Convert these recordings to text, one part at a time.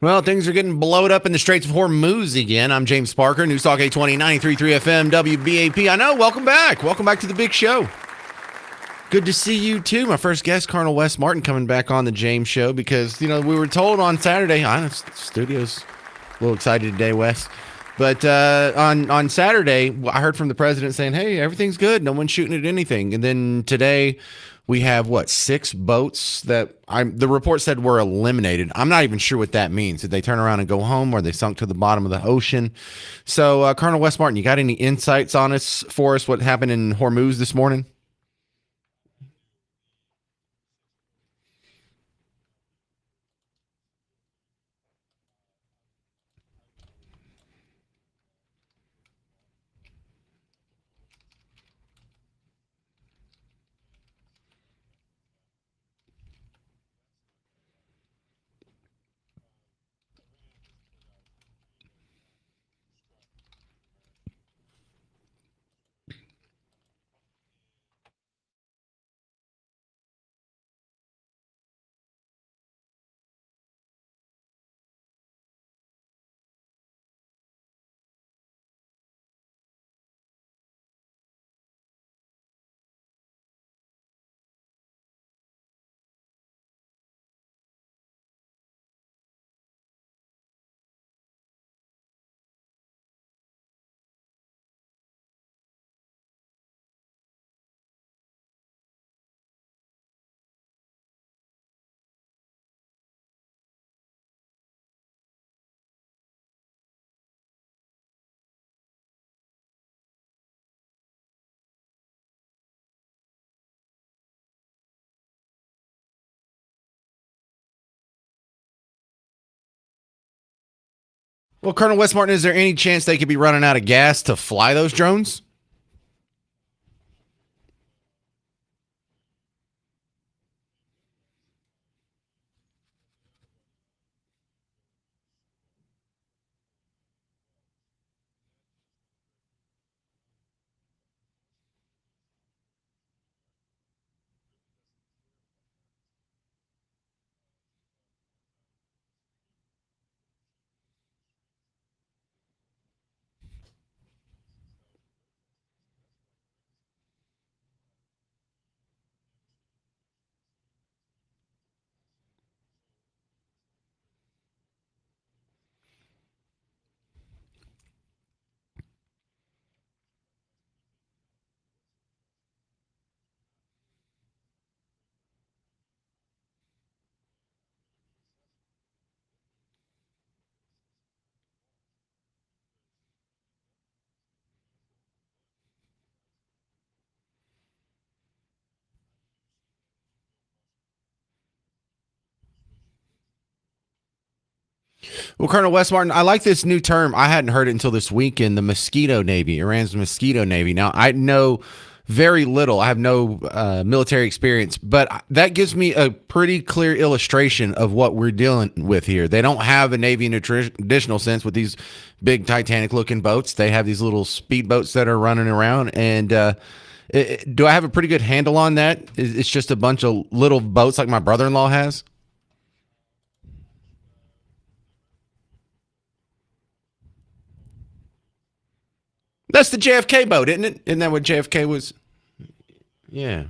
Well, things are getting blowed up in the Straits of Hormuz again. I'm James Parker, News Talk 820, 93.3 FM, WBAP. I know, welcome back. Welcome back to the big show. Good to see you, too. My first guest, Colonel Wes Martin, coming back on the James Show because, we were told on Saturday, I know, studio's a little excited today, Wes. But on Saturday, I heard from the president saying, hey, everything's good. No one's shooting at anything. And then today, we have, 6 boats that the report said were eliminated. I'm not even sure what that means. Did they turn around and go home or they sunk to the bottom of the ocean? So, Colonel Wes Martin, you got any insights on us for us what happened in Hormuz this morning? Well, Colonel Wes Martin, is there any chance they could be running out of gas to fly those drones? Well, Colonel Wes Martin, I like this new term. I hadn't heard it until this weekend, the mosquito navy, Iran's mosquito navy. Now, I know very little. I have no military experience, but that gives me a pretty clear illustration of what we're dealing with here. They don't have a navy in a traditional sense with these big Titanic looking boats. They have these little speedboats that are running around. And do I have a pretty good handle on that? It's just a bunch of little boats like my brother in law has? That's the JFK boat, isn't it? Isn't that what JFK was? Yeah.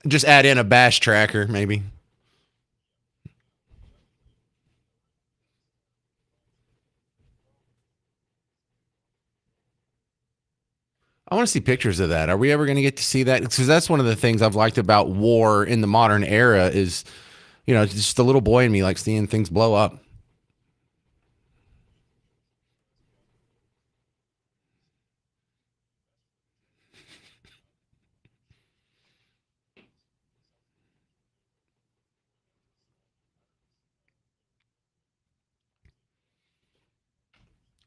Just add in a bash tracker, maybe. I want to see pictures of that. Are we ever going to get to see that? Because that's one of the things I've liked about war in the modern era is, just the little boy in me likes seeing things blow up.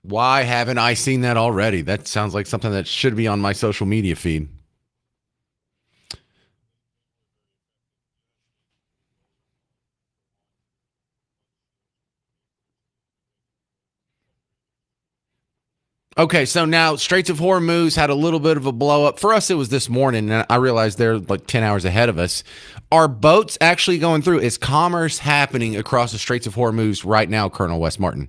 Why haven't I seen that already? That sounds like something that should be on my social media feed. Okay, so now Straits of Hormuz had a little bit of a blow up. For us, it was this morning, and I realized they're like 10 hours ahead of us. Are boats actually going through? Is commerce happening across the Straits of Hormuz right now, Colonel Wes Martin?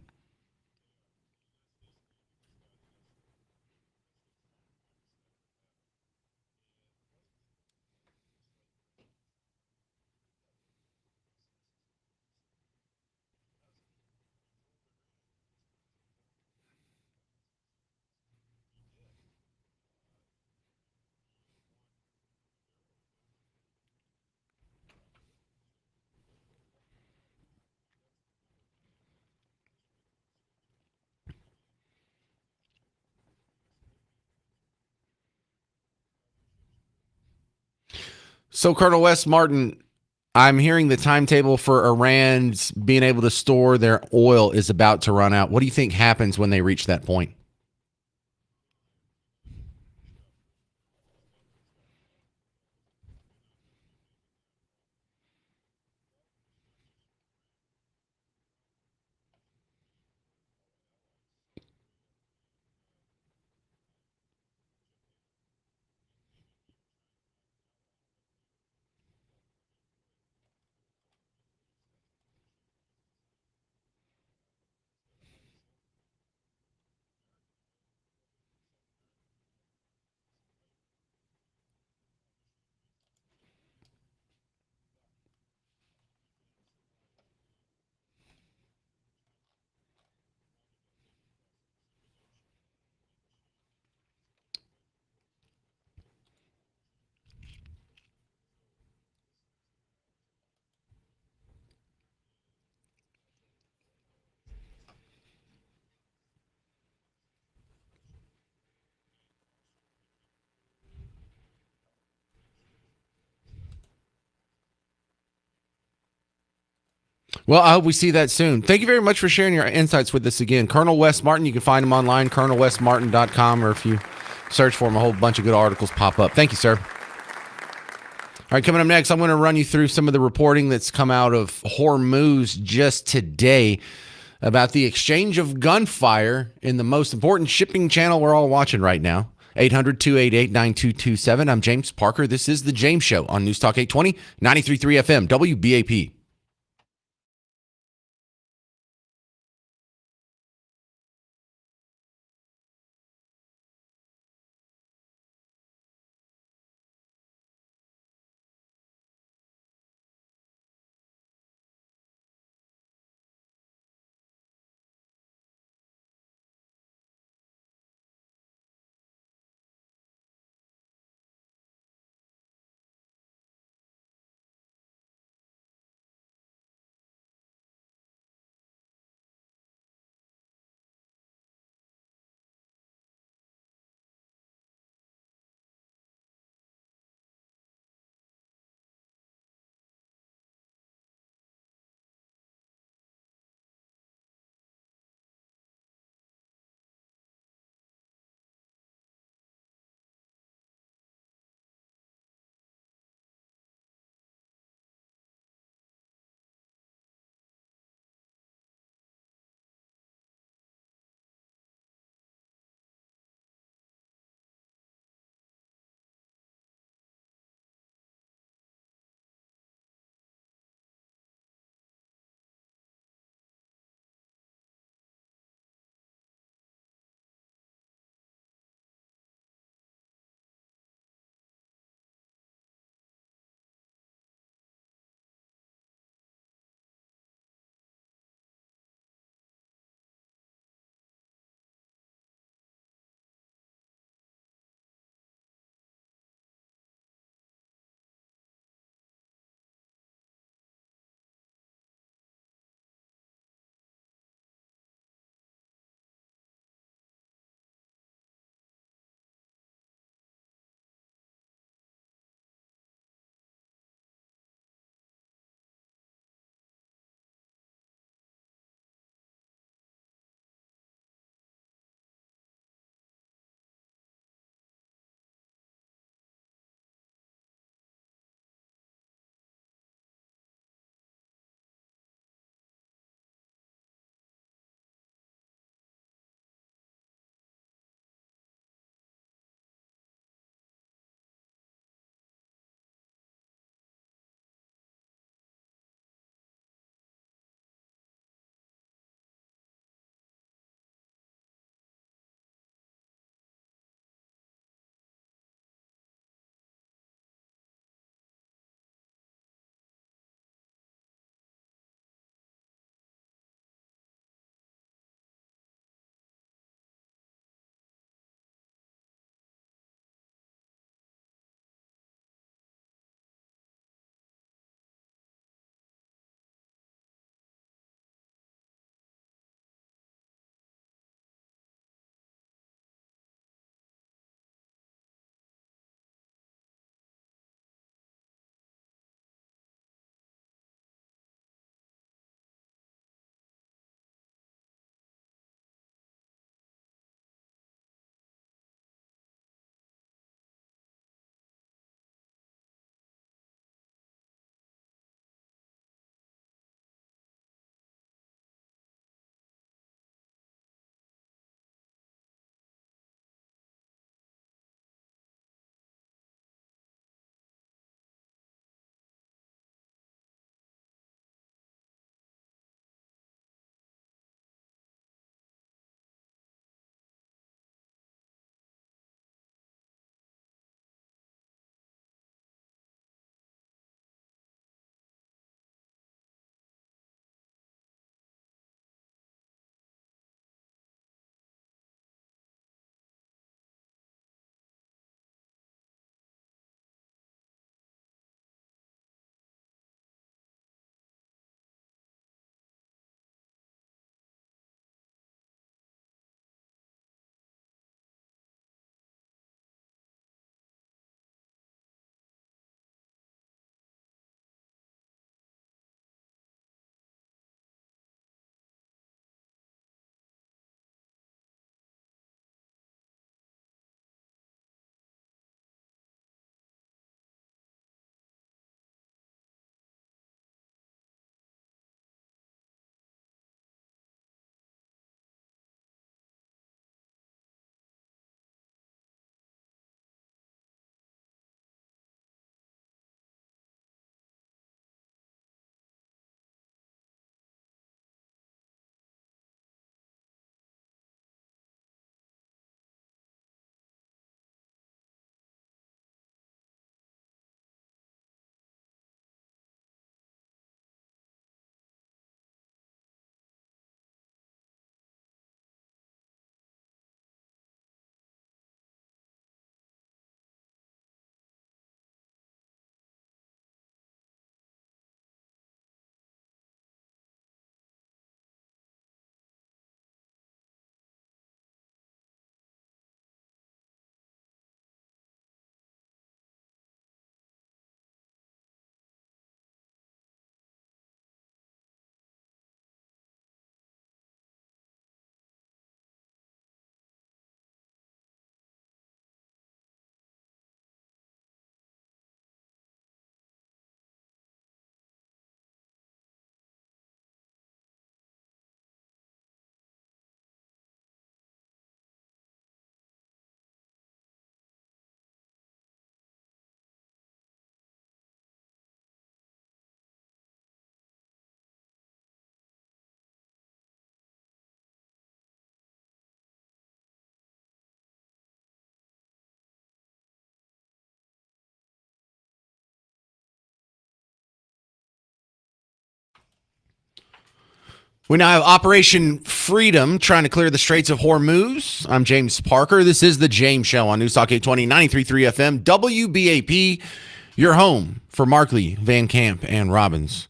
So, Colonel Wes Martin, I'm hearing the timetable for Iran's being able to store their oil is about to run out. What do you think happens when they reach that point? Well, I hope we see that soon. Thank you very much for sharing your insights with us again. Colonel Wes Martin, you can find him online, colonelwesmartin.com, or if you search for him, a whole bunch of good articles pop up. Thank you, sir. All right, coming up next, I'm going to run you through some of the reporting that's come out of Hormuz just today about the exchange of gunfire in the most important shipping channel we're all watching right now. 800-288-9227. I'm James Parker. This is The James Show on News Talk 820, 93.3 FM, WBAP. We now have Operation Freedom trying to clear the Straits of Hormuz. I'm James Parker. This is The James Show on Newstalk 820, 93.3 FM, WBAP, your home for Markley, Van Camp, and Robbins.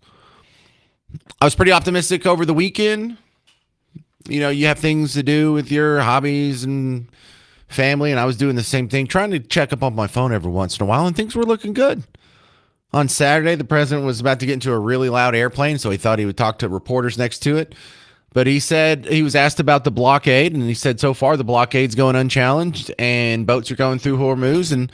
I was pretty optimistic over the weekend. You know, you have things to do with your hobbies and family, and I was doing the same thing, trying to check up on my phone every once in a while, and things were looking good. On Saturday, the president was about to get into a really loud airplane, so he thought he would talk to reporters next to it. But he said he was asked about the blockade, and he said so far the blockade's going unchallenged, and boats are going through Hormuz, and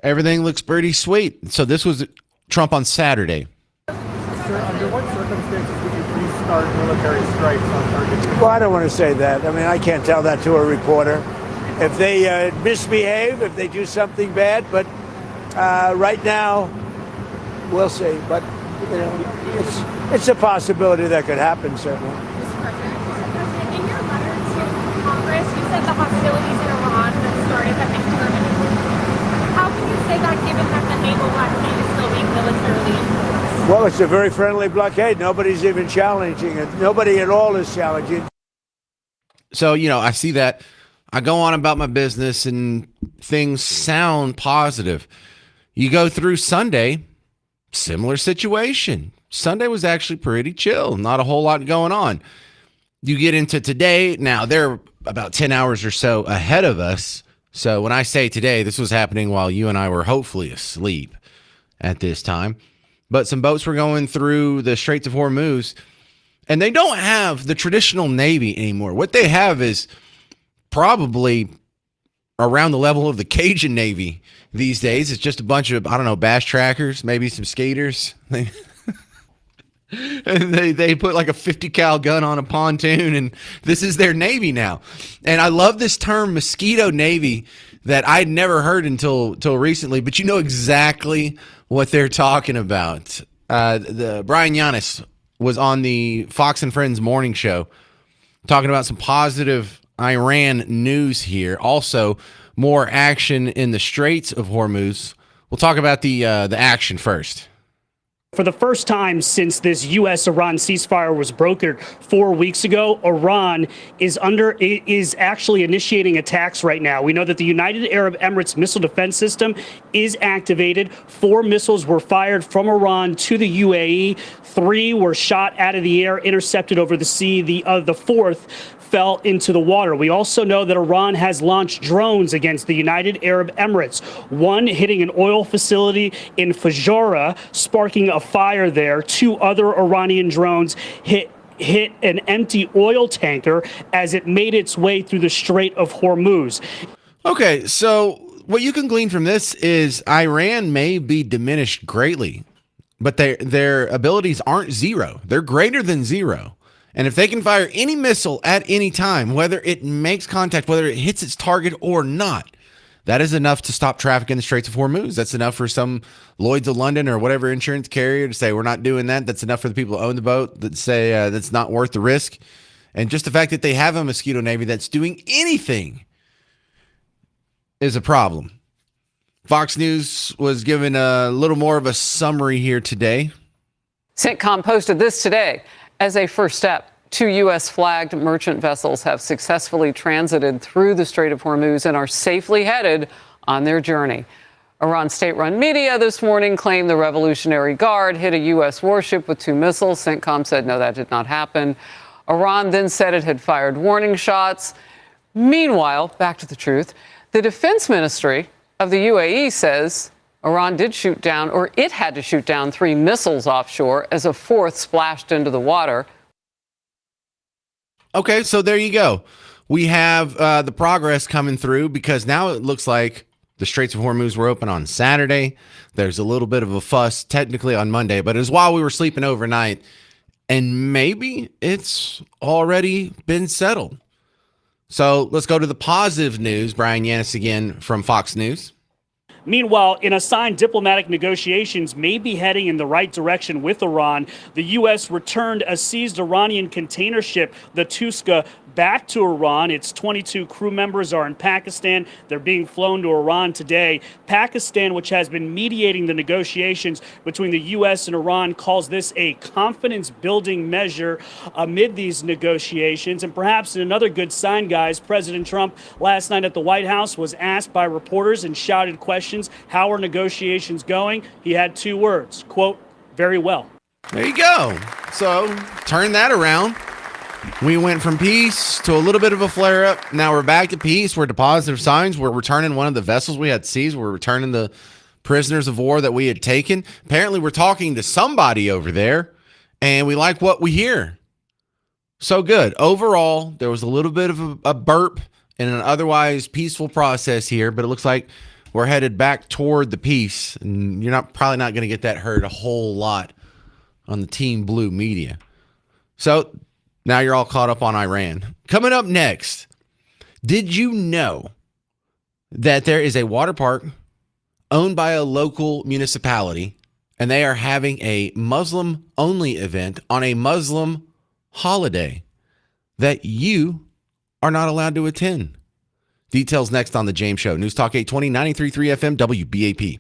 everything looks pretty sweet. So this was Trump on Saturday. Sir, under what circumstances would you please start military strikes on targets? Well, I don't want to say that. I mean, I can't tell that to a reporter. If they misbehave, if they do something bad, but right now, we'll see, but you know, it's a possibility that could happen, certainly. Mr. President, in your letter to Congress, you said the hostilities in Iran that started have been terminated. How can you say that given that the naval blockade is still being militarily enforced? Well, it's a very friendly blockade. Nobody's even challenging it. Nobody at all is challenging. So, you know, I see that. I go on about my business and things sound positive. You go through Sunday, similar situation. Sunday was actually pretty chill. Not a whole lot going on. You get into today. Now, they're about 10 hours or so ahead of us. So when I say today, this was happening while you and I were hopefully asleep at this time. But some boats were going through the Straits of Hormuz, and they don't have the traditional Navy anymore. What they have is probably around the level of the Cajun Navy these days. It's just a bunch of, I don't know, bass trackers, maybe some skaters. And they put like a 50 cal gun on a pontoon, and this is their Navy now. And I love this term mosquito Navy that I'd never heard until recently, but you know exactly what they're talking about. The Brian Yanis was on the Fox and Friends morning show talking about some positive Iran news here. Also, more action in the Straits of Hormuz. We'll talk about the action first. For the first time since this U.S.-Iran ceasefire was brokered 4 weeks ago, Iran is actually initiating attacks right now. We know that the United Arab Emirates missile defense system is activated. 4 missiles were fired from Iran to the UAE. 3 were shot out of the air, intercepted over the sea. The 4th fell into the water. We also know that Iran has launched drones against the United Arab Emirates, one hitting an oil facility in Fujairah, sparking a fire there. 2 other Iranian drones hit an empty oil tanker as it made its way through the Strait of Hormuz. Okay, so what you can glean from this is Iran may be diminished greatly, but their abilities aren't zero. They're greater than zero. And if they can fire any missile at any time, whether it makes contact, whether it hits its target or not, that is enough to stop traffic in the Straits of Hormuz. That's enough for some Lloyd's of London or whatever insurance carrier to say, we're not doing that. That's enough for the people who own the boat that say that's not worth the risk. And just the fact that they have a mosquito Navy that's doing anything is a problem. Fox News was given a little more of a summary here today. CENTCOM posted this today. As a first step, 2 U.S.-flagged merchant vessels have successfully transited through the Strait of Hormuz and are safely headed on their journey. Iran state-run media this morning claimed the Revolutionary Guard hit a U.S. warship with 2 missiles. CENTCOM said, no, that did not happen. Iran then said it had fired warning shots. Meanwhile, back to the truth, the defense ministry of the UAE says Iran did shoot down, or it had to shoot down 3 missiles offshore as a 4th splashed into the water. Okay, so there you go. We have the progress coming through because now it looks like the Straits of Hormuz were open on Saturday. There's a little bit of a fuss technically on Monday, but it was while we were sleeping overnight, and maybe it's already been settled. So let's go to the positive news. Brian Yanis again from Fox News. Meanwhile, in a sign diplomatic negotiations may be heading in the right direction with Iran, the U.S. returned a seized Iranian container ship, the Tuska, back to Iran. Its 22 crew members are in Pakistan. They're being flown to Iran today. Pakistan, which has been mediating the negotiations between the U.S. and Iran, calls this a confidence-building measure amid these negotiations. And perhaps another good sign, guys, President Trump last night at the White House was asked by reporters and shouted questions, how are negotiations going? He had 2 words, quote, very well. There you go. So turn that around. We went from peace to a little bit of a flare up. Now we're back to peace. We're to positive signs. We're returning one of the vessels we had seized. We're returning the prisoners of war that we had taken. Apparently, we're talking to somebody over there, and we like what we hear. So good. Overall, there was a little bit of a burp in an otherwise peaceful process here, but it looks like we're headed back toward the peace. And you're probably not going to get that heard a whole lot on the Team Blue media. So now you're all caught up on Iran. Coming up next, did you know that there is a water park owned by a local municipality, and they are having a Muslim-only event on a Muslim holiday that you are not allowed to attend? Details next on The James Show. News Talk 820, 93.3 FM, WBAP.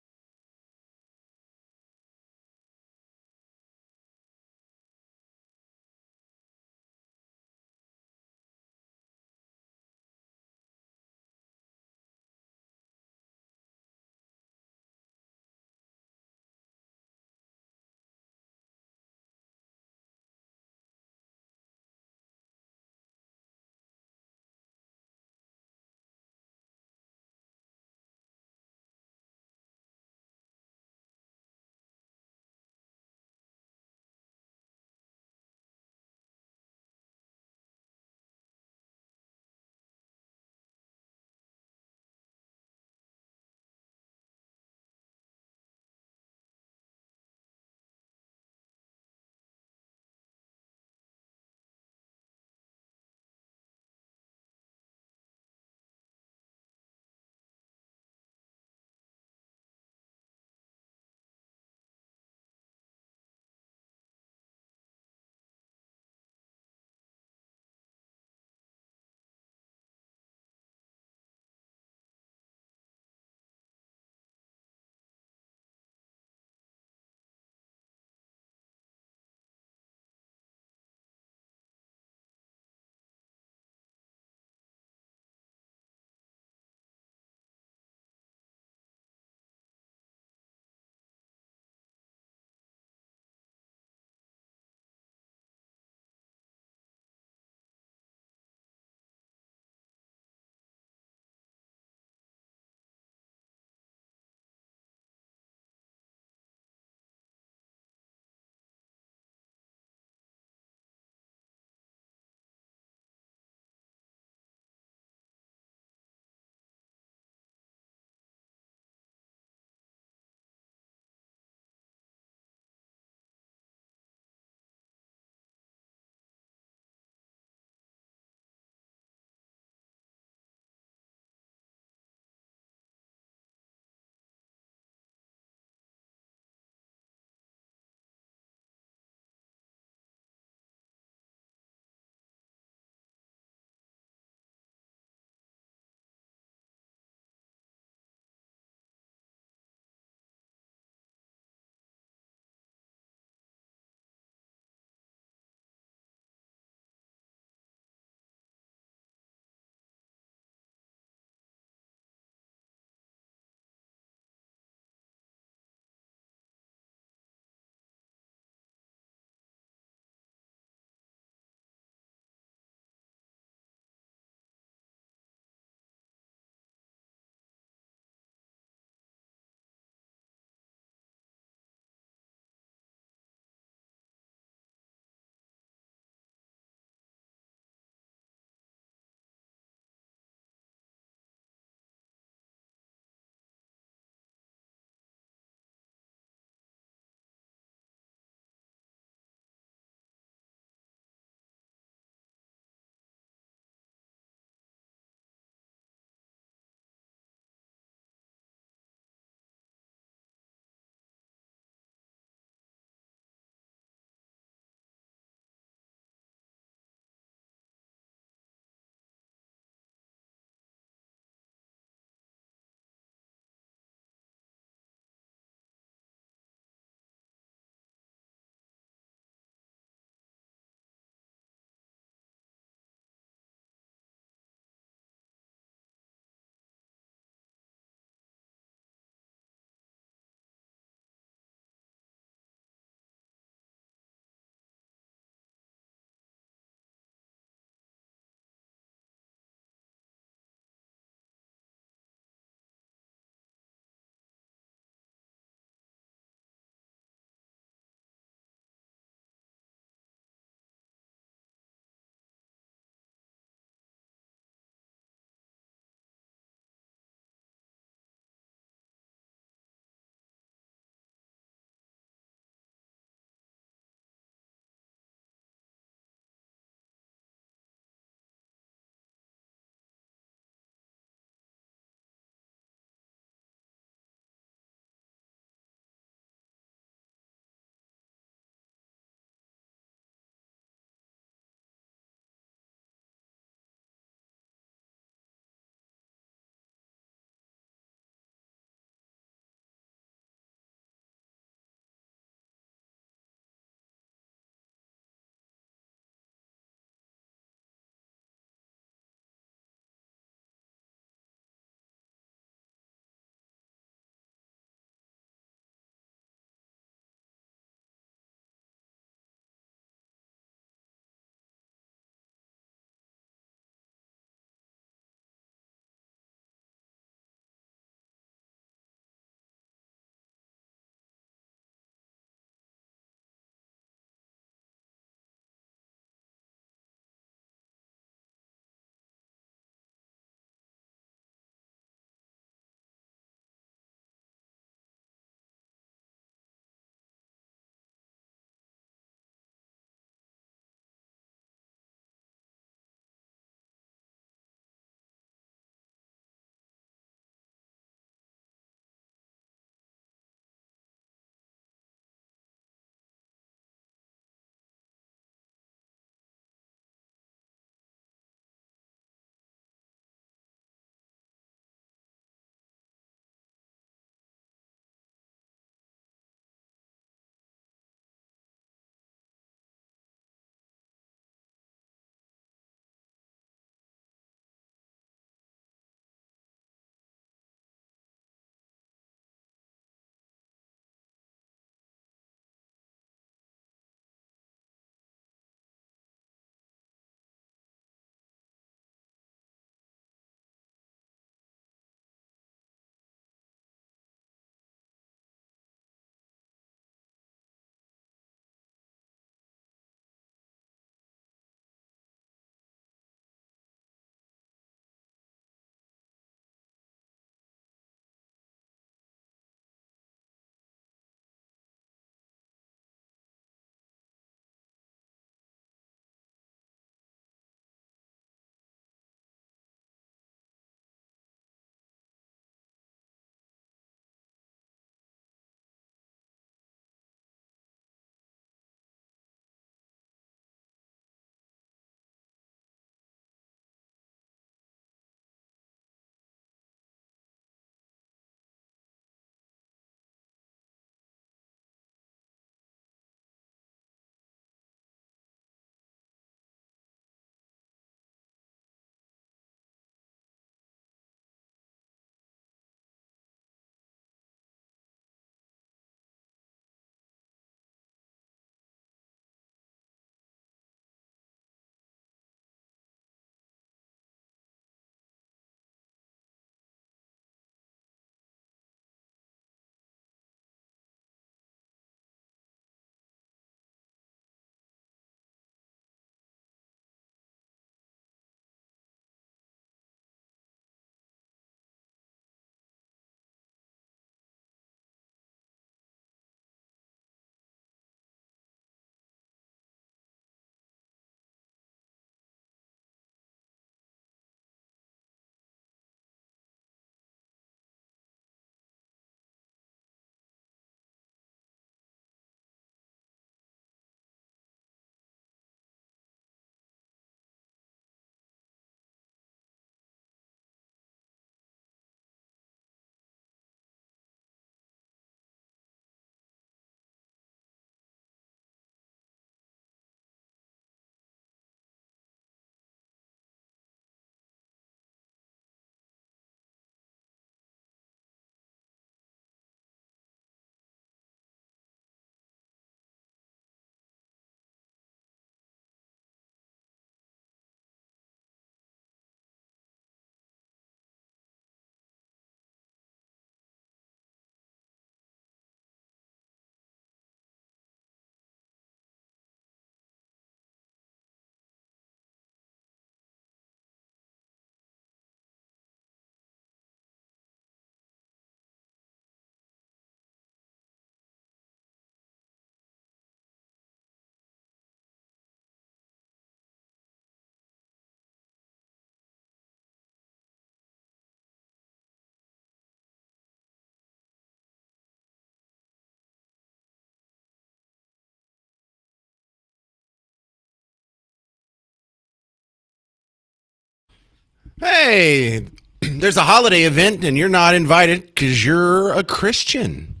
Hey, there's a holiday event and you're not invited because you're a Christian.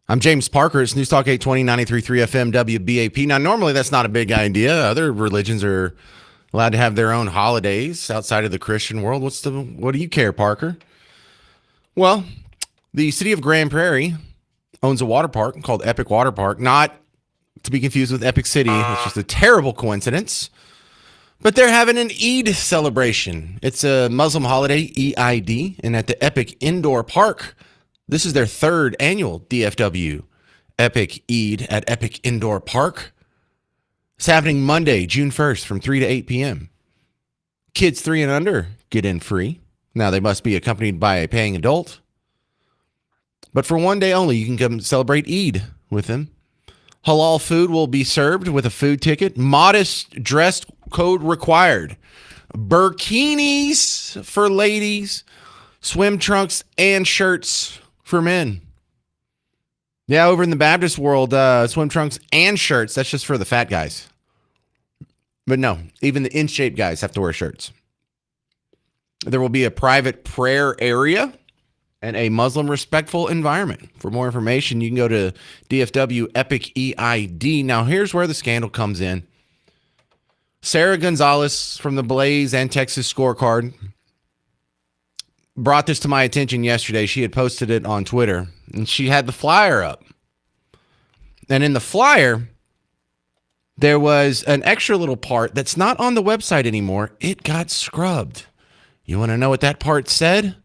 I'm James Parker. It's News Talk 820, 93.3 FM, WBAP. Now, normally that's not a big idea. Other religions are allowed to have their own holidays outside of the Christian world. What do you care, Parker? Well, the city of Grand Prairie owns a water park called Epic Water Park, not to be confused with Epic City. It's just a terrible coincidence. But they're having an Eid celebration. It's a Muslim holiday, EID, and at the Epic Indoor Park, this is their third annual DFW Epic Eid at Epic Indoor Park. It's happening Monday, June 1st from 3 to 8 p.m. Kids 3 and under get in free. Now, they must be accompanied by a paying adult. But for one day only, you can come celebrate Eid with them. Halal food will be served with a food ticket. Modest dress code required. Burkinis for ladies. Swim trunks and shirts for men. Yeah, over in the Baptist world, swim trunks and shirts, that's just for the fat guys. But no, even the in-shape guys have to wear shirts. There will be a private prayer area and a Muslim respectful environment. For more information, you can go to DFW Epic EID. Now, here's where the scandal comes in. Sarah Gonzalez from the Blaze and Texas Scorecard brought this to my attention yesterday. She had posted it on Twitter, and she had the flyer up. And in the flyer, there was an extra little part that's not on the website anymore. It got scrubbed. You want to know what that part said?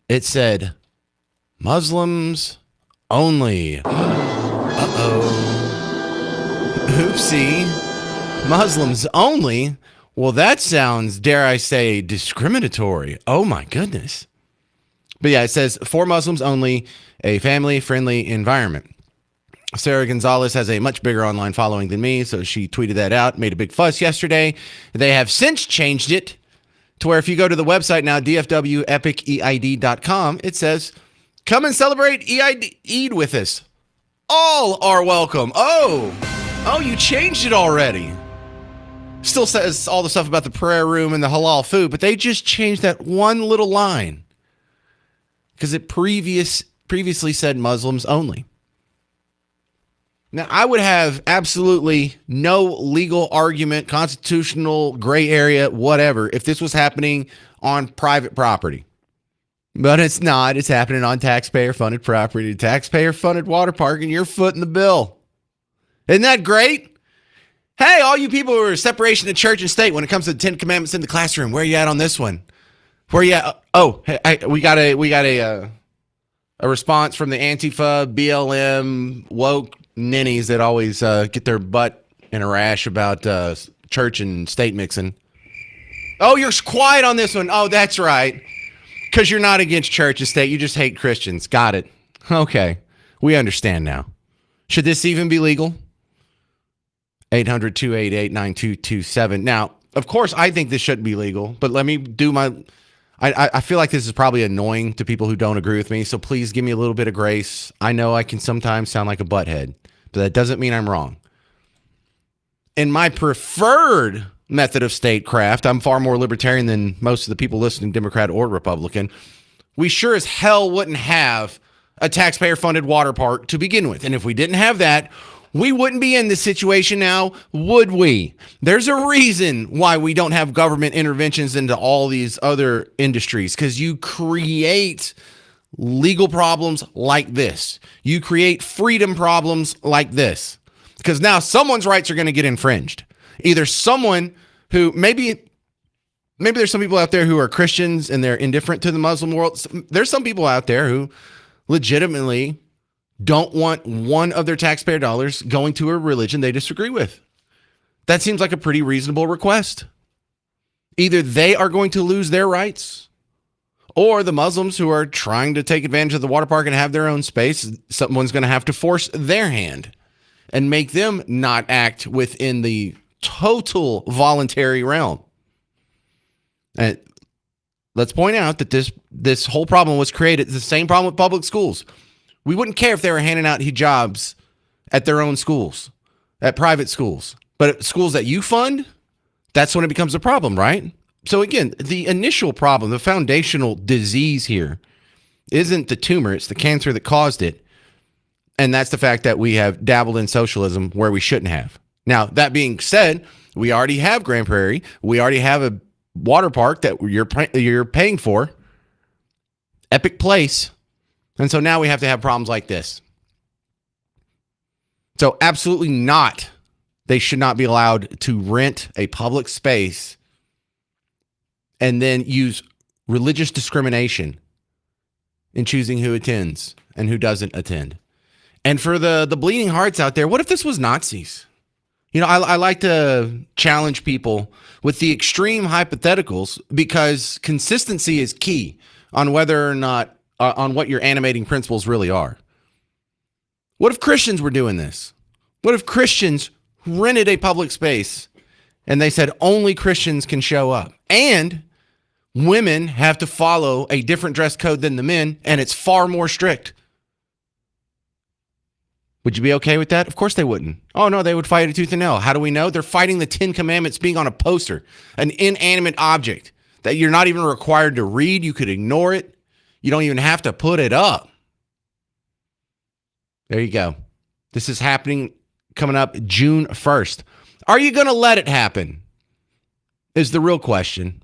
It said, Muslims only. Uh-oh. Oopsie. Muslims only? Well, that sounds, dare I say, discriminatory. Oh, my goodness. But yeah, it says, for Muslims only, a family-friendly environment. Sarah Gonzalez has a much bigger online following than me, so she tweeted that out, made a big fuss yesterday. They have since changed it to where if you go to the website now, dfwepiceid.com, it says, come and celebrate Eid with us. All are welcome. Oh, you changed it already. Still says all the stuff about the prayer room and the halal food, but they just changed that one little line because it previously said Muslims only. Now, I would have absolutely no legal argument, constitutional gray area, whatever, if this was happening on private property. But it's not. It's happening on taxpayer-funded property, taxpayer-funded water park, and you're footing the bill. Isn't that great? Hey, all you people who are separation of church and state when it comes to the Ten Commandments in the classroom, where are you at on this one? Where are you at? Oh, hey, we got a response from the Antifa, BLM, woke ninnies that always get their butt in a rash about church and state mixing. Oh, you're quiet on this one. Oh, that's right. Because you're not against church and state. You just hate Christians. Got it. Okay. We understand now. Should this even be legal? 800-288-9227. Now, of course, I think this shouldn't be legal, but let me do my... I feel like this is probably annoying to people who don't agree with me, so please give me a little bit of grace. I know I can sometimes sound like a butthead, but that doesn't mean I'm wrong. In my preferred method of statecraft, I'm far more libertarian than most of the people listening, Democrat or Republican. We sure as hell wouldn't have a taxpayer-funded water park to begin with. And if we didn't have that, we wouldn't be in this situation now, would we? There's a reason why we don't have government interventions into all these other industries, because you create legal problems like this. You create freedom problems like this, because now someone's rights are going to get infringed. Either someone who maybe there's some people out there who are Christians and they're indifferent to the Muslim world. There's some people out there who legitimately don't want one of their taxpayer dollars going to a religion they disagree with. That seems like a pretty reasonable request. Either they are going to lose their rights, or the Muslims who are trying to take advantage of the water park and have their own space, someone's going to have to force their hand and make them not act within the total voluntary realm. And let's point out that this whole problem was created, the same problem with public schools. We wouldn't care if they were handing out hijabs at their own schools, at private schools. But at schools that you fund, that's when it becomes a problem, right? So again, the initial problem, the foundational disease here isn't the tumor, it's the cancer that caused it. And that's the fact that we have dabbled in socialism where we shouldn't have. Now, that being said, we already have Grand Prairie. We already have a water park that you're paying for. Epic place. And so now we have to have problems like this. So absolutely not. They should not be allowed to rent a public space and then use religious discrimination in choosing who attends and who doesn't attend. And for the bleeding hearts out there, what if this was Nazis? You know, I like to challenge people with the extreme hypotheticals because consistency is key on whether or not, on what your animating principles really are. What if Christians were doing this? What if Christians rented a public space and they said only Christians can show up? And women have to follow a different dress code than the men, and it's far more strict. Would you be okay with that? Of course they wouldn't. Oh, no, they would fight it tooth and nail. How do we know? They're fighting the 10 Commandments being on a poster, an inanimate object that you're not even required to read. You could ignore it. You don't even have to put it up. There you go. This is happening coming up June 1st. Are you going to let it happen? Is the real question.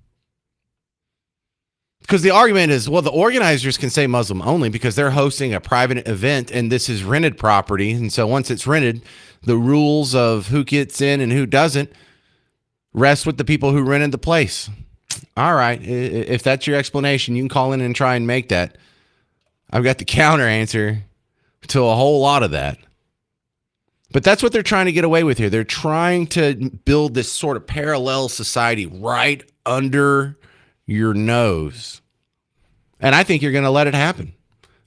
Because the argument is, well, the organizers can say Muslim only because they're hosting a private event and this is rented property. And so once it's rented, the rules of who gets in and who doesn't rest with the people who rented the place. All right. If that's your explanation, you can call in and try and make that. I've got the counter answer to a whole lot of that. But that's what they're trying to get away with here. They're trying to build this sort of parallel society right under your nose. And I think you're going to let it happen.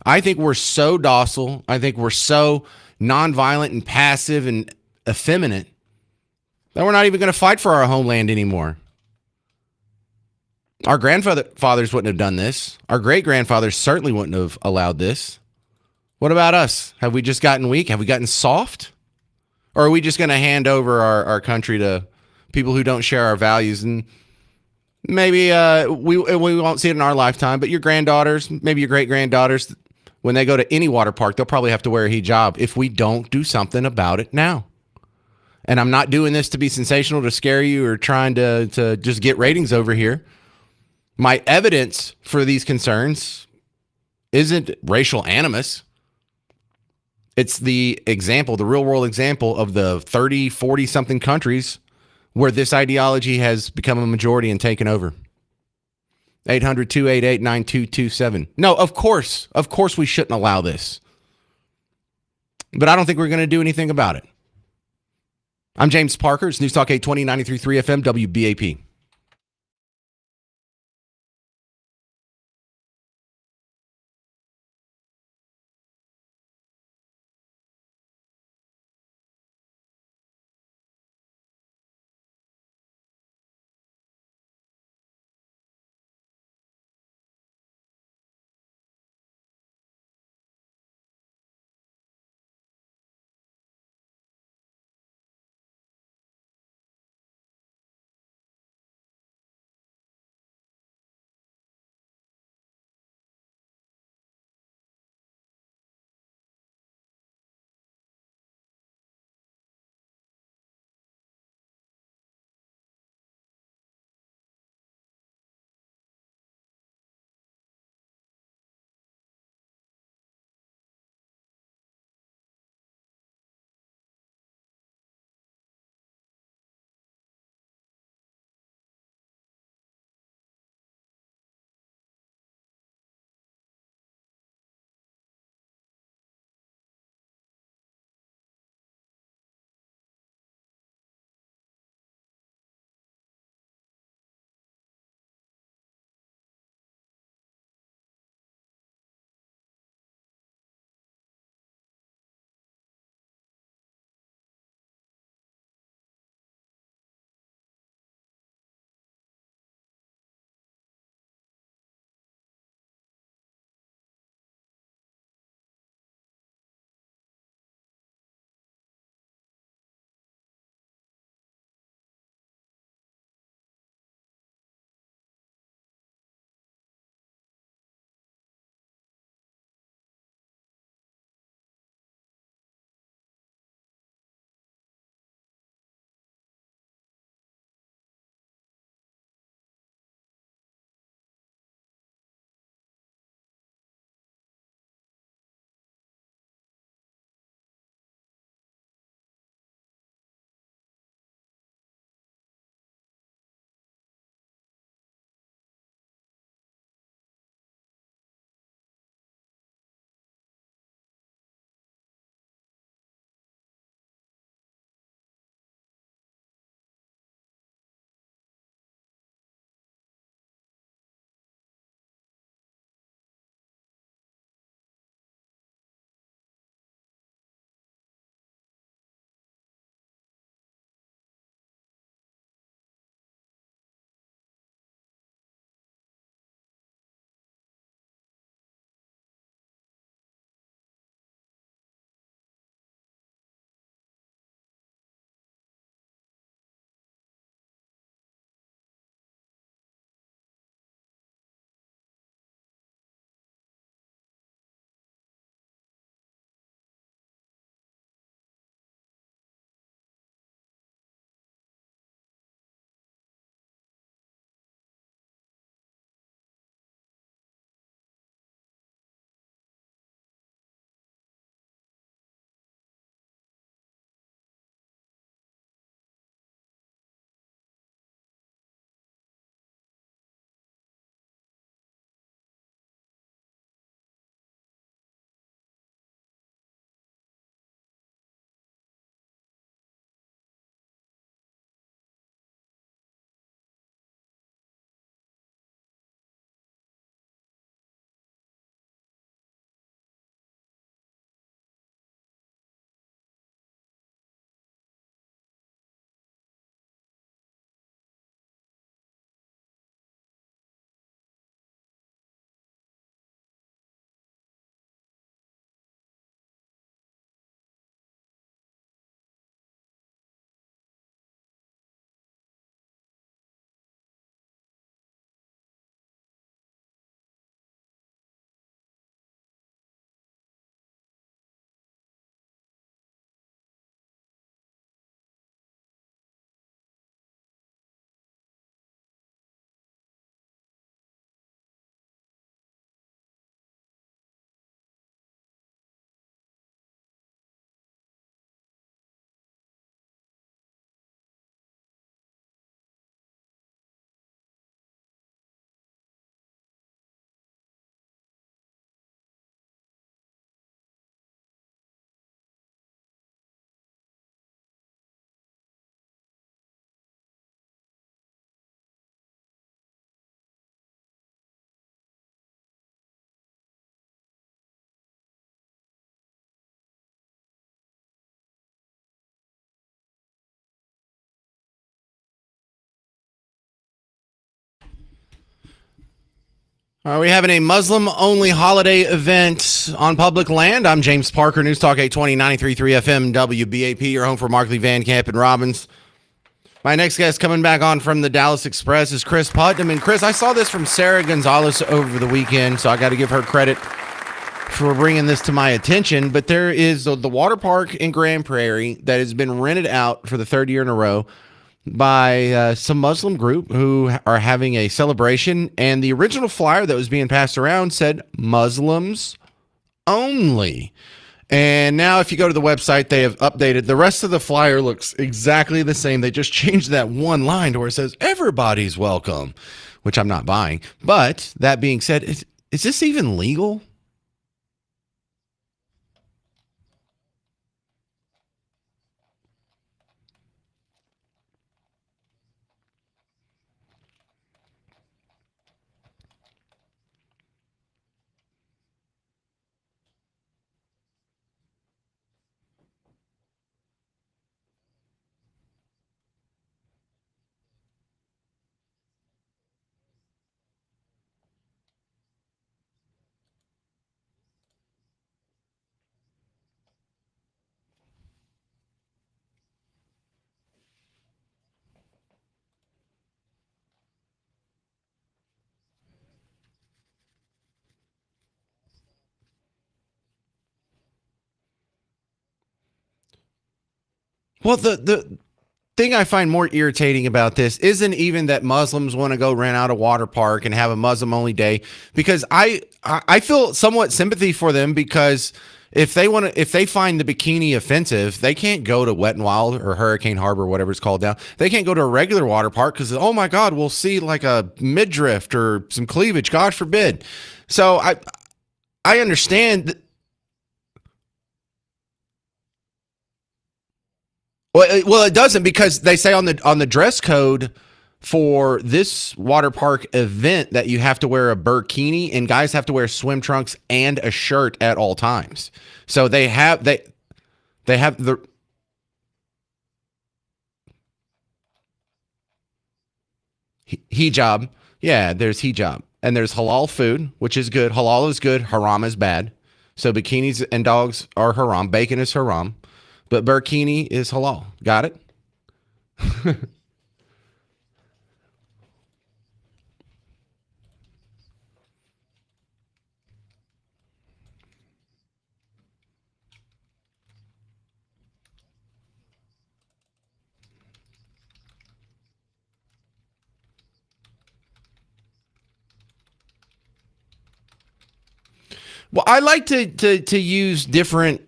I think we're so docile. I think we're so nonviolent and passive and effeminate that we're not even going to fight for our homeland anymore. Our grandfathers wouldn't have done this. Our great-grandfathers certainly wouldn't have allowed this. What about us? Have we just gotten weak? Have we gotten soft? Or are we just going to hand over our country to people who don't share our values? And maybe we won't see it in our lifetime, but your granddaughters, maybe your great-granddaughters, when they go to any water park, they'll probably have to wear a hijab if we don't do something about it now. And I'm not doing this to be sensational, to scare you, or trying to just get ratings over here. My evidence for these concerns isn't racial animus. It's the example, the real world example of the 30, 40 something countries where this ideology has become a majority and taken over. 800-288-9227. No, of course we shouldn't allow this. But I don't think we're going to do anything about it. I'm James Parker. It's News Talk 820, 93.3 FM, WBAP. Are we having a Muslim-only holiday event on public land? I'm James Parker, News Talk 820, 93.3 FM, WBAP, your home for Markley, Van Camp, and Robbins. My next guest coming back on from the Dallas Express is Chris Putnam. And Chris, I saw this from Sarah Gonzalez over the weekend, so I got to give her credit for bringing this to my attention. But there is the water park in Grand Prairie that has been rented out for the third year in a row by some Muslim group who are having a celebration. And the original flyer that was being passed around said Muslims only. And now if you go to the website, they have updated. The rest of the flyer looks exactly the same. They just changed that one line to where it says everybody's welcome, which I'm not buying. But that being said, is this even legal? Well, the thing I find more irritating about this isn't even that Muslims want to go rent out a water park and have a Muslim only day, because I feel somewhat sympathy for them, because if they find the bikini offensive, they can't go to Wet and Wild or Hurricane Harbor, whatever it's called now. They can't go to a regular water park because, oh my God, we'll see like a midriff or some cleavage. God forbid. So I understand. Well, it doesn't, because they say on the dress code for this water park event that you have to wear a burkini, and guys have to wear swim trunks and a shirt at all times. So they have the hijab. Yeah, there's hijab, and there's halal food, which is good. Halal is good. Haram is bad. So bikinis and dogs are haram. Bacon is haram. But burkini is halal. Got it? Well, I like to use different,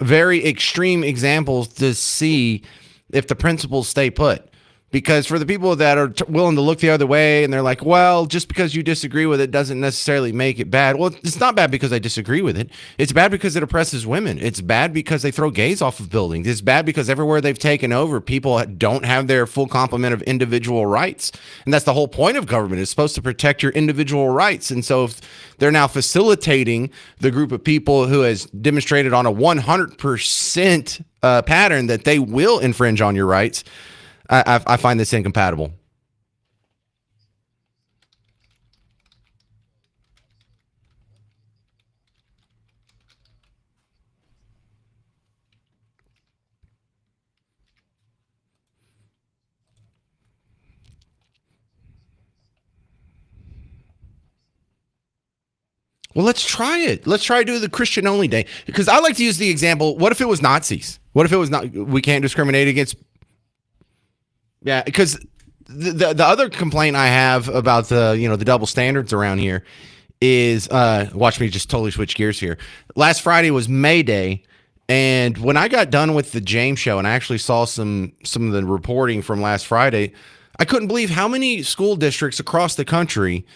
very extreme examples to see if the principles stay put. Because for the people that are willing to look the other way and they're like, well, just because you disagree with it doesn't necessarily make it bad. Well, it's not bad because I disagree with it. It's bad because it oppresses women. It's bad because they throw gays off of buildings. It's bad because everywhere they've taken over, people don't have their full complement of individual rights. And that's the whole point of government. It's supposed to protect your individual rights. And so if they're now facilitating the group of people who has demonstrated on a 100% pattern that they will infringe on your rights, I find this incompatible. Well, let's try it. Let's try to do the Christian only day, because I like to use the example. What if it was Nazis? What if it was not? We can't discriminate against. Yeah, because the other complaint I have about the double standards around here is watch me just totally switch gears here. Last Friday was May Day, and when I got done with the James show and I actually saw some of the reporting from last Friday, I couldn't believe how many school districts across the country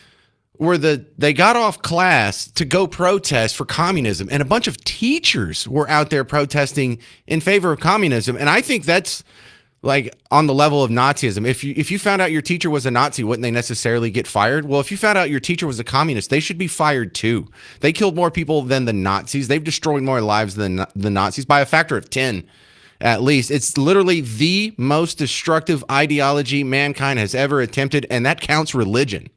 they got off class to go protest for communism, and a bunch of teachers were out there protesting in favor of communism. And I think that's like on the level of Nazism. If you found out your teacher was a Nazi, wouldn't they necessarily get fired? Well, if you found out your teacher was a communist, they should be fired too. They killed more people than the Nazis. They've destroyed more lives than the Nazis by a factor of 10 at least. It's literally the most destructive ideology mankind has ever attempted, and that counts religion.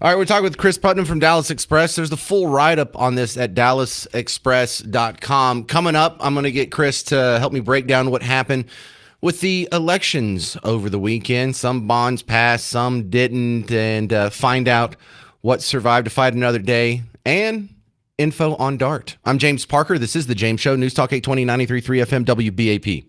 All right, we're talking with Chris Putnam from Dallas Express. There's the full write-up on this at dallasexpress.com. Coming up, I'm going to get Chris to help me break down what happened with the elections over the weekend. Some bonds passed, some didn't, and find out what survived to fight another day, and info on DART. I'm James Parker. This is The James Show, News Talk 820, 93.3 FM, WBAP.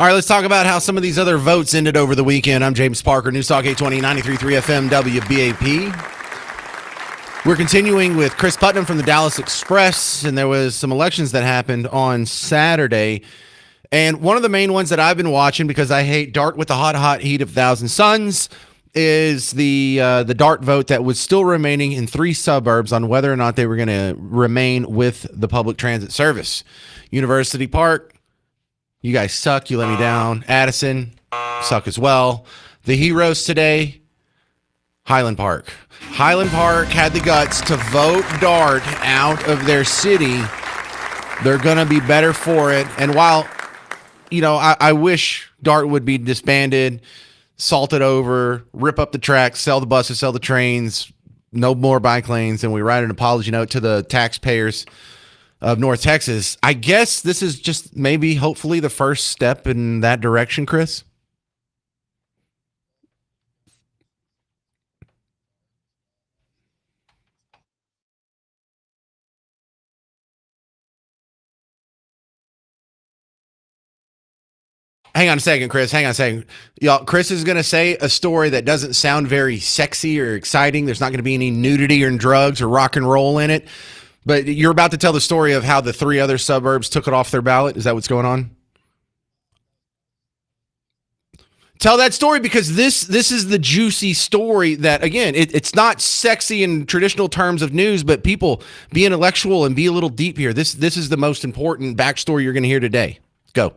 All right, let's talk about how some of these other votes ended over the weekend. I'm James Parker, News Talk 820, 93.3 FM, WBAP. We're continuing with Chris Putnam from the Dallas Express, and there was some elections that happened on Saturday. And one of the main ones that I've been watching, because I hate dart with the hot heat of 1,000 suns, is the dart vote that was still remaining in 3 suburbs on whether or not they were going to remain with the public transit service. University Park, you guys suck. You let me down. Addison, suck as well. The heroes today, Highland Park. Highland Park had the guts to vote DART out of their city. They're going to be better for it. And while, I wish DART would be disbanded, salted over, rip up the tracks, sell the buses, sell the trains, no more bike lanes, and we write an apology note to the taxpayers of North Texas. I guess this is just maybe, hopefully, the first step in that direction, Chris. Hang on a second, Chris. Hang on a second. Y'all, Chris is going to say a story that doesn't sound very sexy or exciting. There's not going to be any nudity or drugs or rock and roll in it. But you're about to tell the story of how the 3 other suburbs took it off their ballot. Is that what's going on? Tell that story, because this is the juicy story that, again, it's not sexy in traditional terms of news, but people, be intellectual and be a little deep here. This is the most important backstory you're going to hear today. Go.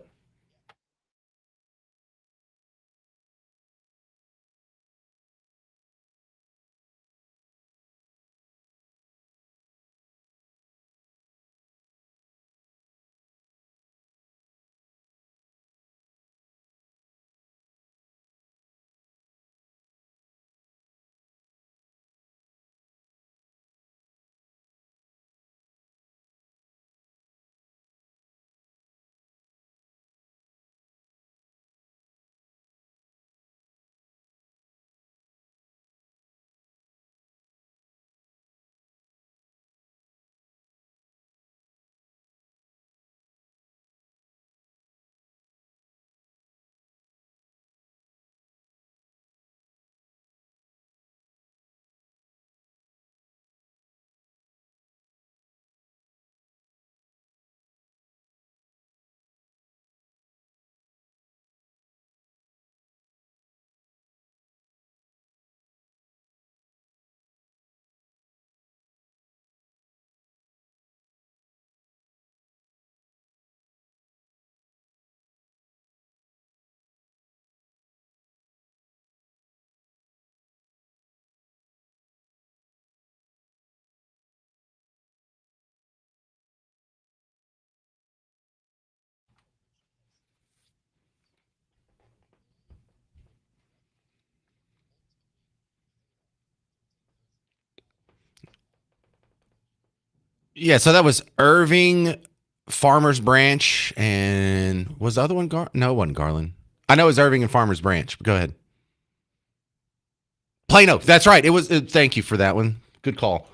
Yeah, so that was Irving, Farmers Branch, and was the other one no, it wasn't Garland. I know it was Irving and Farmers Branch, but go ahead. Plano, that's right. It was. Thank you for that one. Good call.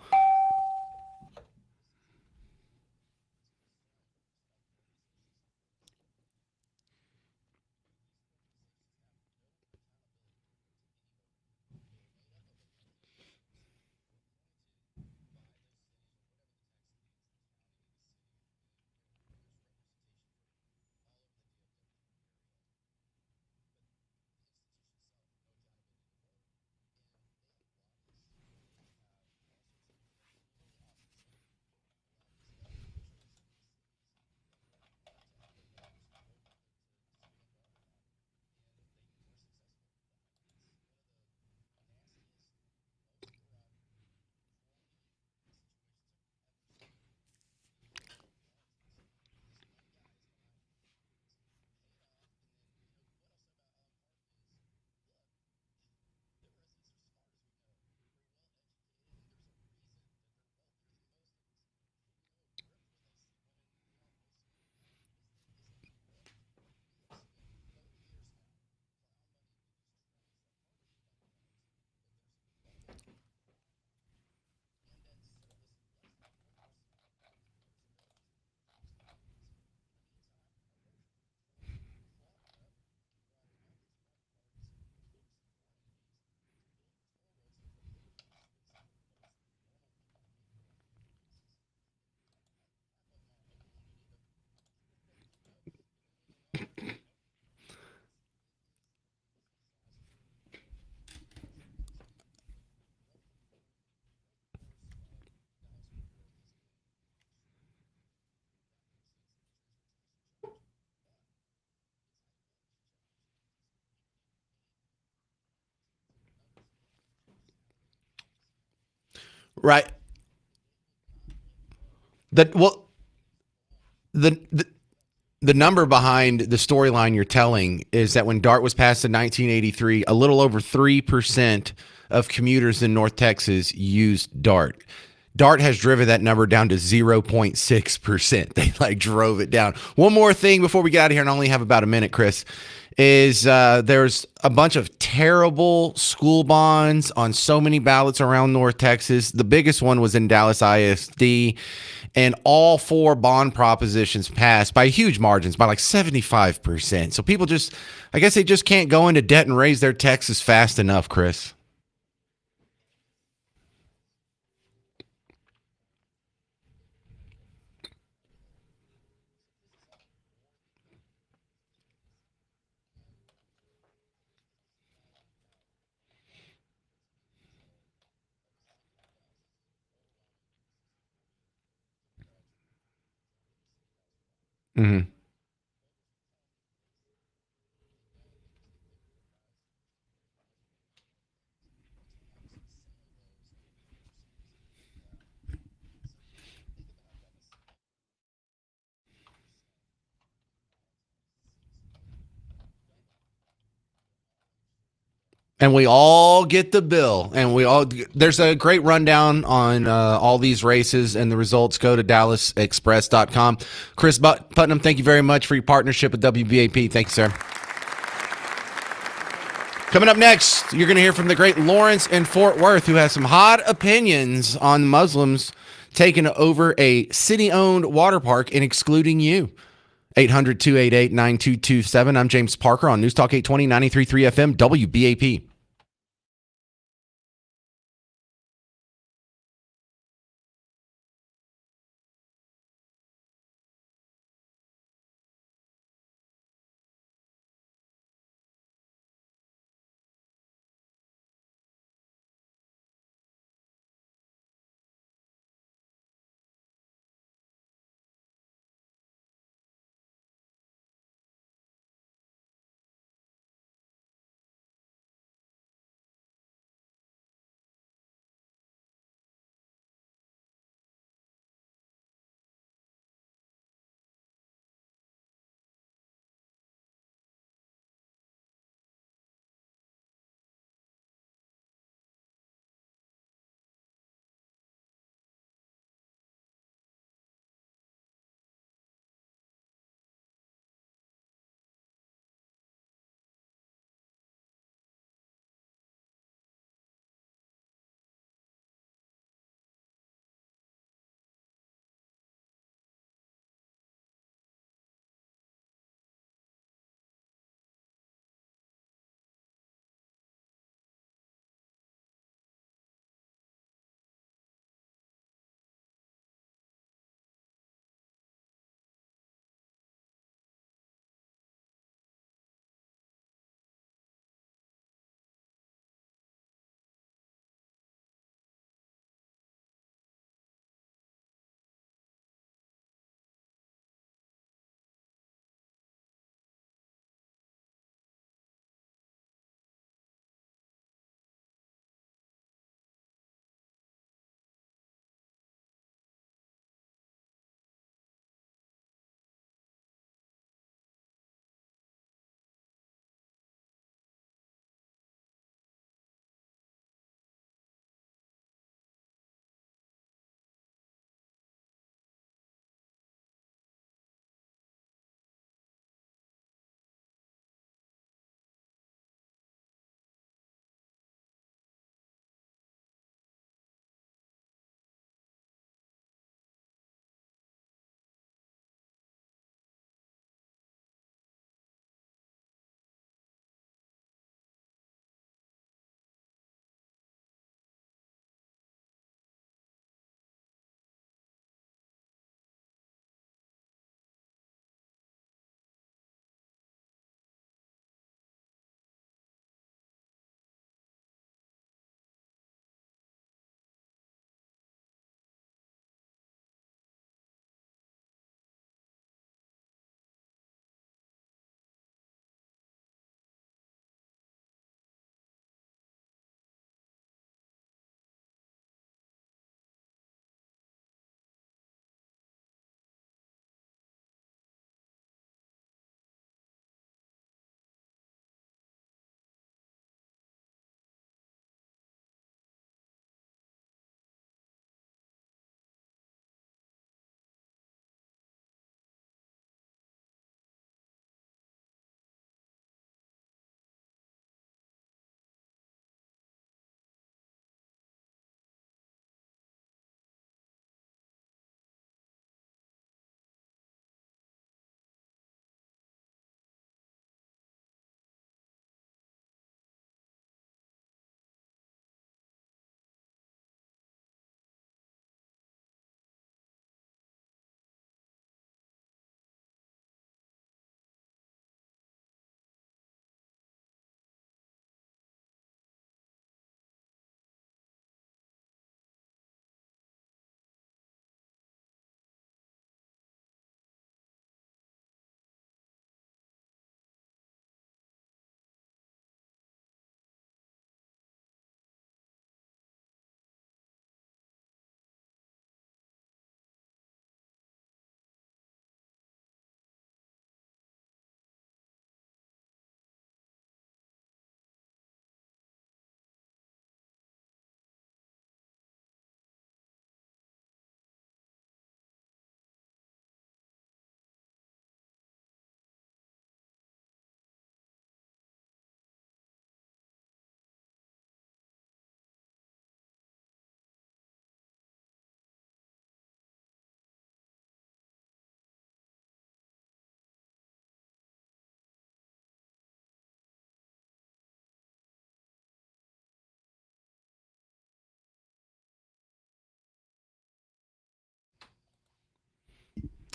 Right. The well, the the number behind the storyline you're telling is that when DART was passed in 1983, a little over 3% of commuters in North Texas used DART. DART has driven that number down to 0.6%. They like drove it down. One more thing before we get out of here, and I only have about a minute, Chris, is there's a bunch of terrible school bonds on so many ballots around North Texas. The biggest one was in Dallas ISD, and all four bond propositions passed by huge margins, by like 75%. So people just, I guess they just can't go into debt and raise their taxes fast enough, Chris. Mm-hmm. And we all get the bill, and there's a great rundown on all these races and the results. Go to dallasexpress.com. Chris Putnam, thank you very much for your partnership with WBAP. Thank you, sir. Coming up next, you're going to hear from the great Lawrence in Fort Worth, who has some hot opinions on Muslims taking over a city-owned water park and excluding you. 800-288-9227. I'm James Parker on News Talk 820, 93.3 FM, WBAP.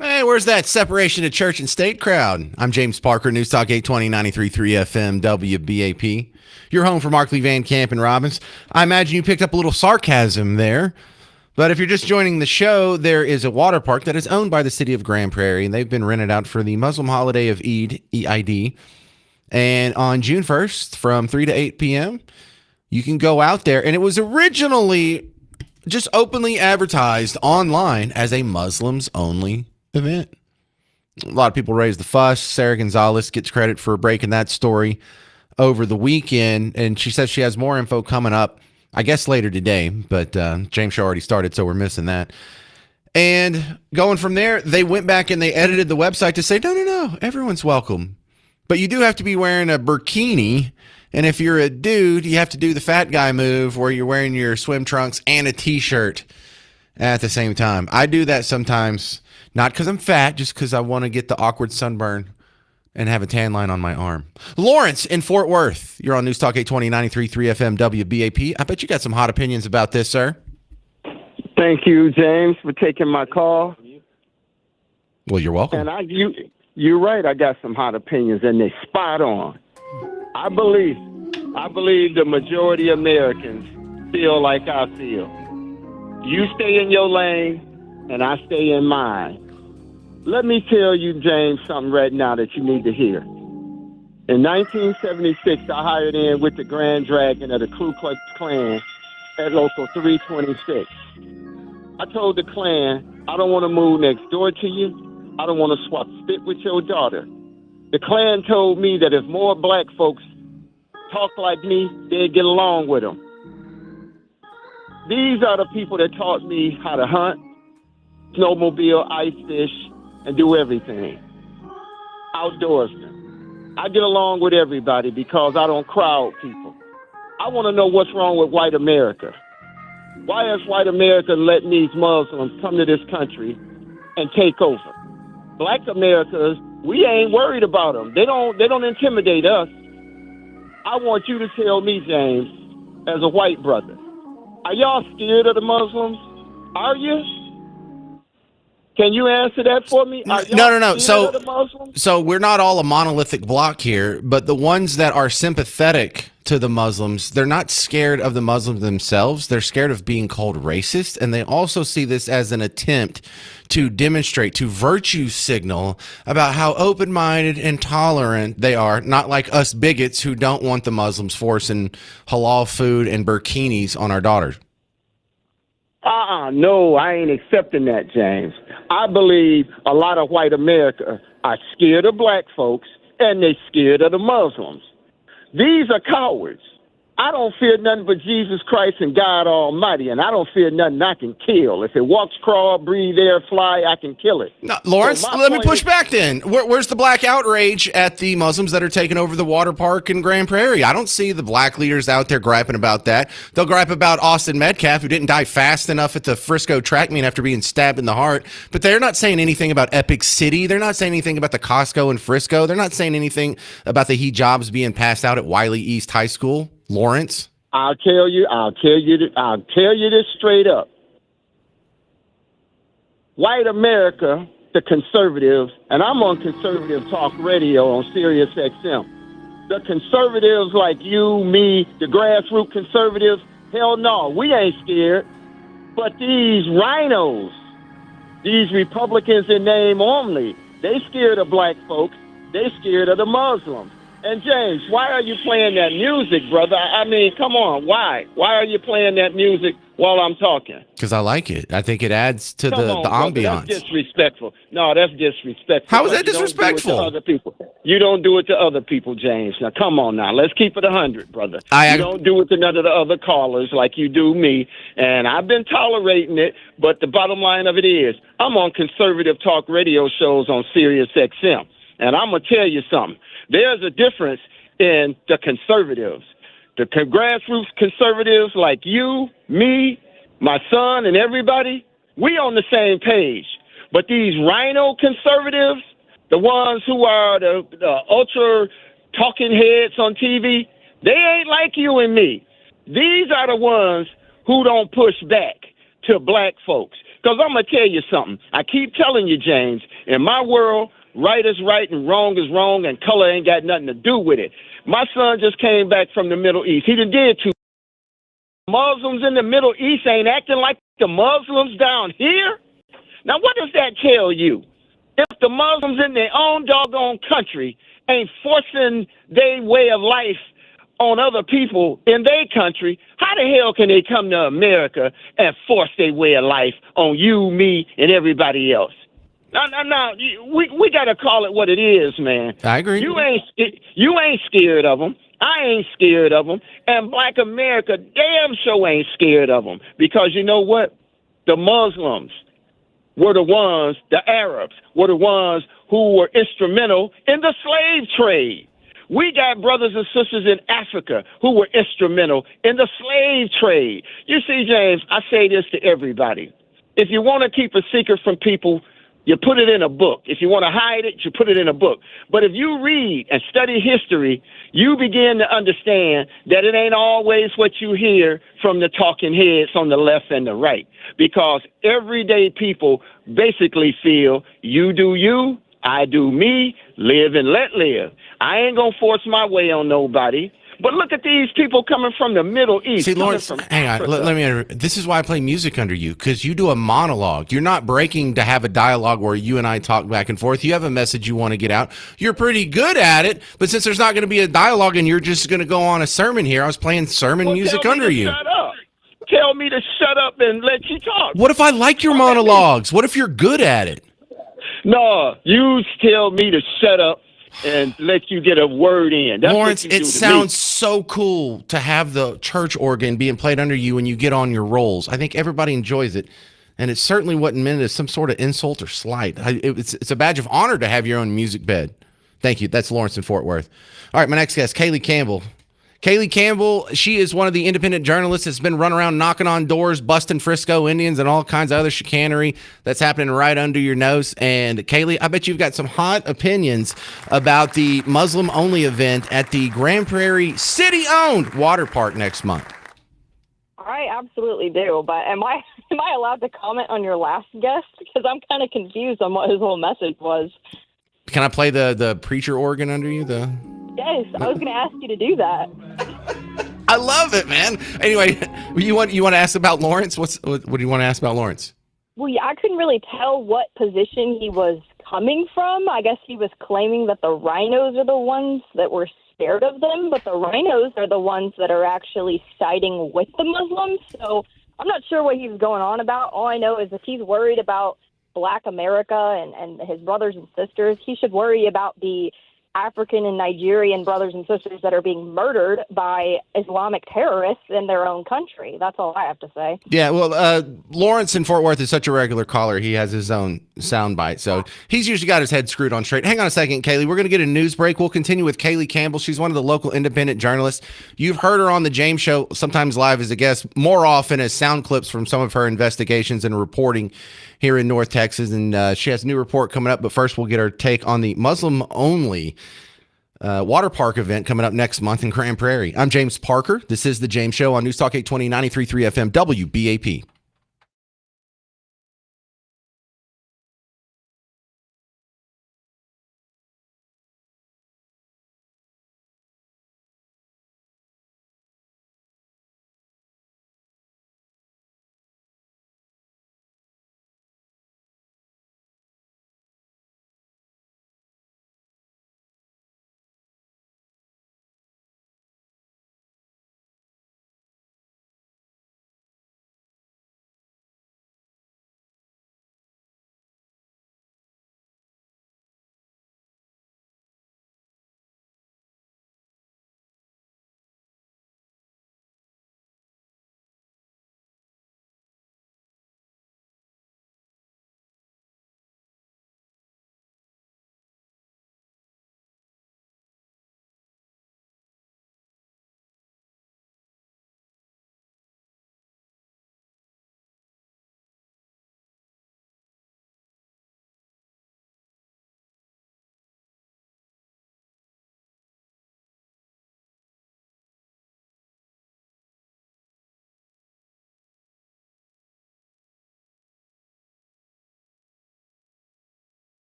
Hey, where's that separation of church and state crowd? I'm James Parker, News Talk 820, 93.3 FM, WBAP. You're home for Markley, Van Camp, and Robbins. I imagine you picked up a little sarcasm there. But if you're just joining the show, there is a water park that is owned by the city of Grand Prairie, and they've been rented out for the Muslim holiday of Eid, E-I-D. And on June 1st, from 3 to 8 p.m., you can go out there. And it was originally just openly advertised online as a Muslims-only event. A lot of people raised the fuss. Sarah Gonzalez gets credit for breaking that story over the weekend, and she says she has more info coming up, I guess later today, but James Show already started, so we're missing that. And going from there, they went back and they edited the website to say, no, everyone's welcome. But you do have to be wearing a burkini, and if you're a dude, you have to do the fat guy move where you're wearing your swim trunks and a t-shirt at the same time. I do that sometimes, not because I'm fat, just because I want to get the awkward sunburn and have a tan line on my arm. Lawrence in Fort Worth, you're on News Talk 820, 93.3 FM, WBAP. I bet you got some hot opinions about this, sir. Thank you, James, for taking my call. Well, you're welcome. And you're right. I got some hot opinions, and they're spot on. I believe the majority of Americans feel like I feel. You stay in your lane, and I stay in mine. Let me tell you, James, something right now that you need to hear. In 1976, I hired in with the Grand Dragon of the Ku Klux Klan at Local 326. I told the Klan, I don't want to move next door to you. I don't want to swap spit with your daughter. The Klan told me that if more black folks talk like me, they'd get along with them. These are the people that taught me how to hunt, snowmobile, ice fish, and do everything. Outdoorsman. I get along with everybody because I don't crowd people. I want to know what's wrong with white America. Why is white America letting these Muslims come to this country and take over? Black America, we ain't worried about them. They don't intimidate us. I want you to tell me, James, as a white brother, are y'all scared of the Muslims? Are you? Can you answer that for me? No. So we're not all a monolithic block here, but the ones that are sympathetic to the Muslims, they're not scared of the Muslims themselves. They're scared of being called racist, and they also see this as an attempt to demonstrate, to virtue signal about how open-minded and tolerant they are, not like us bigots who don't want the Muslims forcing halal food and burkinis on our daughters. No, I ain't accepting that, James. I believe a lot of white America are scared of black folks, and they scared of the Muslims. These are cowards. I don't fear nothing but Jesus Christ and God Almighty, and I don't fear nothing I can kill. If it walks, crawl, breathe, air, fly, I can kill it. No, Lawrence, so let me push back then. Where's the black outrage at the Muslims that are taking over the water park in Grand Prairie? I don't see the black leaders out there griping about that. They'll gripe about Austin Metcalf, who didn't die fast enough at the Frisco track meet after being stabbed in the heart. But they're not saying anything about Epic City. They're not saying anything about the Costco in Frisco. They're not saying anything about the hijabs being passed out at Wiley East High School. Lawrence? I'll tell you this straight up. White America, the conservatives, and I'm on conservative talk radio on Sirius XM. The conservatives like you, me, the grassroots conservatives, hell no, we ain't scared. But these rhinos, these Republicans in name only, they scared of black folks. They scared of the Muslims. And James, why are you playing that music, brother? I mean, come on, why? Why are you playing that music while I'm talking? Because I like it. I think it adds to the ambiance. That's disrespectful. No, that's disrespectful. How is that disrespectful? You don't do it to other people. You don't do it to other people, James. Now, come on now. Let's keep it 100, brother. You don't do it to none of the other callers like you do me. And I've been tolerating it, but the bottom line of it is I'm on conservative talk radio shows on Sirius XM. And I'm going to tell you something. There's a difference in the conservatives. The grassroots conservatives like you, me, my son, and everybody, we on the same page. But these rhino conservatives, the ones who are the ultra talking heads on TV, they ain't like you and me. These are the ones who don't push back to black folks. Because I'm going to tell you something. I keep telling you, James, in my world, right is right and wrong is wrong, and color ain't got nothing to do with it. My son just came back from the Middle East. He done did two. Muslims in the Middle East ain't acting like the Muslims down here. Now, what does that tell you? If the Muslims in their own doggone country ain't forcing their way of life on other people in their country, how the hell can they come to America and force their way of life on you, me, and everybody else? No, we got to call it what it is, man. I agree. You ain't scared of them. I ain't scared of them. And Black America damn sure ain't scared of them. Because you know what? The Muslims were the ones, the Arabs were the ones who were instrumental in the slave trade. We got brothers and sisters in Africa who were instrumental in the slave trade. You see, James, I say this to everybody. If you want to keep a secret from people, you put it in a book. If you want to hide it, you put it in a book. But if you read and study history, you begin to understand that it ain't always what you hear from the talking heads on the left and the right. Because everyday people basically feel you do you, I do me, live and let live. I ain't going to force my way on nobody. But look at these people coming from the Middle East. See, Lawrence, from hang on. Let me interrupt. This is why I play music under you, because you do a monologue. You're not breaking to have a dialogue where you and I talk back and forth. You have a message you want to get out. You're pretty good at it, but since there's not going to be a dialogue and you're just going to go on a sermon here, I was playing sermon music under you. Shut up. Tell me to shut up and let you talk. What if I like your monologues? What if you're good at it? No, you tell me to shut up and let you get a word in. That's Lawrence, what you it do to sounds me. so cool to have the church organ being played under you when you get on your rolls. I think everybody enjoys it, and it certainly wasn't meant as some sort of insult or slight. It's a badge of honor to have your own music bed. Thank you. That's Lawrence in Fort Worth. All right, my next guest, Kaylee Campbell. Kaylee Campbell, she is one of the independent journalists that's been running around knocking on doors, busting Frisco Indians and all kinds of other chicanery that's happening right under your nose. And Kaylee, I bet you've got some hot opinions about the Muslim-only event at the Grand Prairie city-owned water park next month. I absolutely do, but am I allowed to comment on your last guest? Because I'm kind of confused on what his whole message was. Can I play the preacher organ under you? Yes, I was going to ask you to do that. I love it, man. Anyway, you want to ask about Lawrence? What do you want to ask about Lawrence? Well, yeah, I couldn't really tell what position he was coming from. I guess he was claiming that the rhinos are the ones that were scared of them, but the rhinos are the ones that are actually siding with the Muslims. So I'm not sure what he's going on about. All I know is if he's worried about Black America and his brothers and sisters, he should worry about the African and Nigerian brothers and sisters that are being murdered by Islamic terrorists in their own country. That's all I have to say. Yeah, well, Lawrence in Fort Worth is such a regular caller. He has his own soundbite, so he's usually got his head screwed on straight. Hang on a second, Kaylee. We're going to get a news break. We'll continue with Kaylee Campbell. She's one of the local independent journalists. You've heard her on the James Show, sometimes live as a guest, more often as sound clips from some of her investigations and reporting here in North Texas, and she has a new report coming up. But first, we'll get her take on the Muslim-only water park event coming up next month in Grand Prairie. I'm James Parker. This is The James Show on News Talk 820, 93.3 FM, WBAP.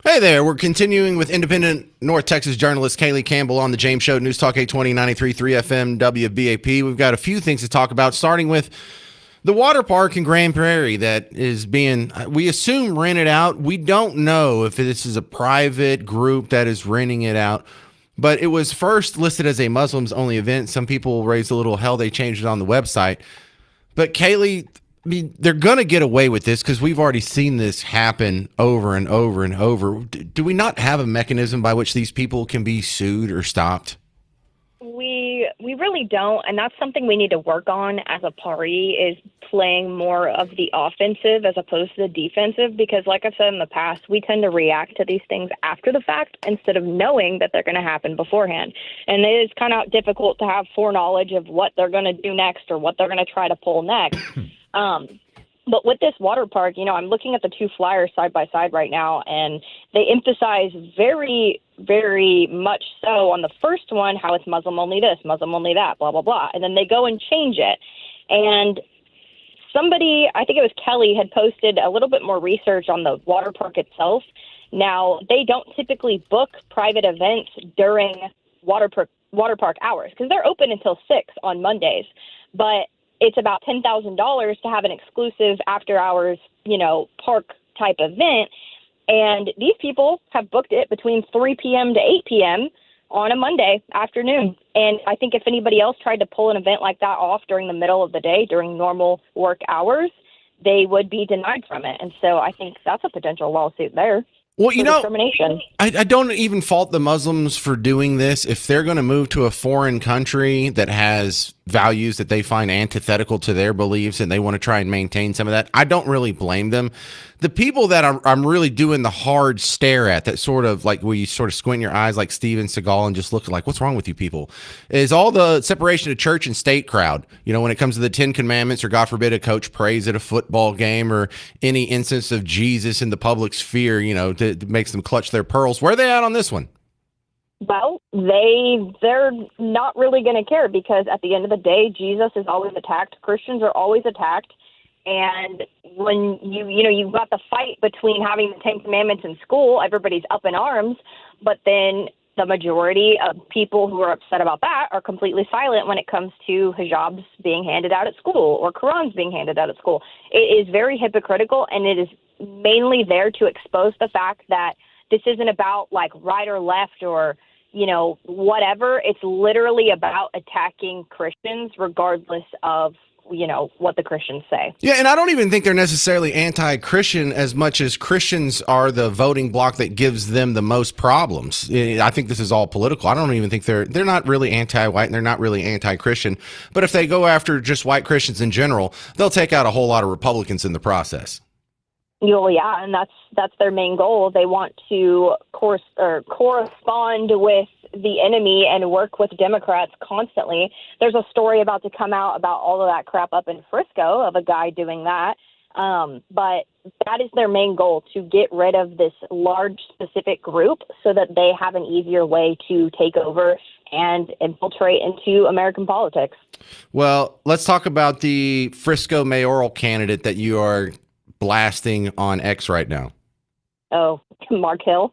Hey there. We're continuing with independent North Texas journalist Kaylee Campbell on the James Show, News Talk 820, 93.3 FM, WBAP. We've got a few things to talk about, starting with the water park in Grand Prairie that is being, we assume, rented out. We don't know if this is a private group that is renting it out, but it was first listed as a Muslims-only event. Some people raised a little hell. They changed it on the website. But Kaylee, I mean, they're going to get away with this because we've already seen this happen over and over and over. Do we not have a mechanism by which these people can be sued or stopped? We really don't, and that's something we need to work on as a party, is playing more of the offensive as opposed to the defensive, because like I've said in the past, we tend to react to these things after the fact instead of knowing that they're going to happen beforehand. And it is kind of difficult to have foreknowledge of what they're going to do next or what they're going to try to pull next. But with this water park, I'm looking at the two flyers side by side right now, and they emphasize very, very much so on the first one how it's Muslim only this, Muslim only that, blah, blah, blah. And then they go and change it. And somebody, I think it was Kelly, had posted a little bit more research on the water park itself. Now, they don't typically book private events during water park hours because they're open until 6 on Mondays. But it's about $10,000 to have an exclusive after-hours, park-type event. And these people have booked it between 3 p.m. to 8 p.m. on a Monday afternoon. And I think if anybody else tried to pull an event like that off during the middle of the day, during normal work hours, they would be denied from it. And so I think that's a potential lawsuit there. Well, discrimination. I don't even fault the Muslims for doing this. If they're going to move to a foreign country that has values that they find antithetical to their beliefs and they want to try and maintain some of that, I don't really blame them. The people that I'm really doing the hard stare at, that sort of like where you sort of squint your eyes like Steven Seagal and just look like, what's wrong with you people, is all the separation of church and state crowd. When it comes to the 10 Commandments, or God forbid a coach prays at a football game, or any instance of Jesus in the public sphere, that makes them clutch their pearls. Where are they at on this one? Well, they're not really going to care, because at the end of the day, Jesus is always attacked. Christians are always attacked. And when you've got the fight between having the 10 Commandments in school, everybody's up in arms. But then the majority of people who are upset about that are completely silent when it comes to hijabs being handed out at school or Qurans being handed out at school. It is very hypocritical, and it is mainly there to expose the fact that this isn't about like right or left or, whatever. It's literally about attacking Christians regardless of what the Christians say. Yeah, and I don't even think they're necessarily anti-Christian as much as Christians are the voting bloc that gives them the most problems. I think this is all political. I don't even think they're not really anti-white, and they're not really anti-Christian. But if they go after just white Christians in general, they'll take out a whole lot of Republicans in the process. Well, yeah, and that's their main goal. They want to correspond with the enemy and work with Democrats constantly. There's a story about to come out about all of that crap up in Frisco of a guy doing that. But that is their main goal, to get rid of this large specific group so that they have an easier way to take over and infiltrate into American politics. Well, let's talk about the Frisco mayoral candidate that you are blasting on X right now. Oh, Mark Hill.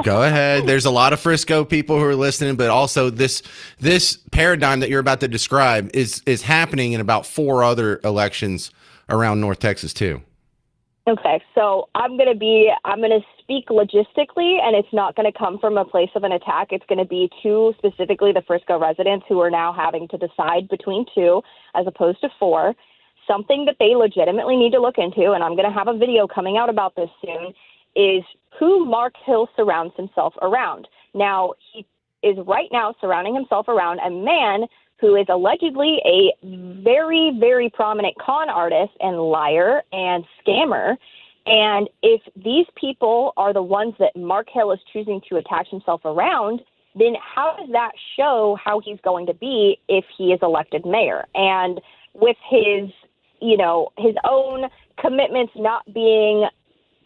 Go ahead. There's a lot of Frisco people who are listening, but also this paradigm that you're about to describe is happening in about 4 other elections around North Texas too. Okay, so I'm going to speak logistically, and it's not going to come from a place of an attack. It's going to be to specifically the Frisco residents who are now having to decide between 2 as opposed to 4. Something that they legitimately need to look into, and I'm going to have a video coming out about this soon, is who Mark Hill surrounds himself around. Now, he is right now surrounding himself around a man who is allegedly a very, very prominent con artist and liar and scammer. And if these people are the ones that Mark Hill is choosing to attach himself around, then how does that show how he's going to be if he is elected mayor? And with his own commitments not being,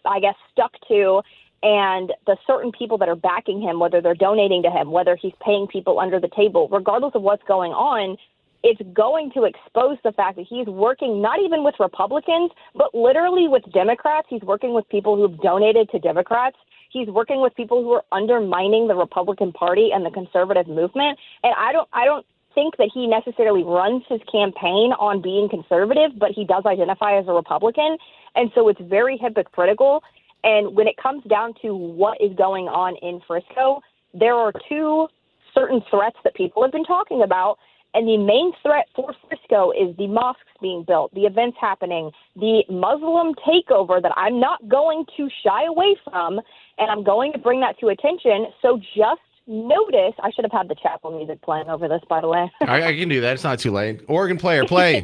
I guess, stuck to, and the certain people that are backing him, whether they're donating to him, whether he's paying people under the table, regardless of what's going on, it's going to expose the fact that he's working not even with Republicans, but literally with Democrats. He's working with people who've donated to Democrats. He's working with people who are undermining the Republican Party and the conservative movement. And I don't think that he necessarily runs his campaign on being conservative, but he does identify as a Republican. And so it's very hypocritical. And when it comes down to what is going on in Frisco, there are two certain threats that people have been talking about. And the main threat for Frisco is the mosques being built, the events happening, the Muslim takeover that I'm not going to shy away from, and I'm going to bring that to attention. So just notice, I should have had the chapel music playing over this, by the way. I can do that. It's not too late. Organ player, play.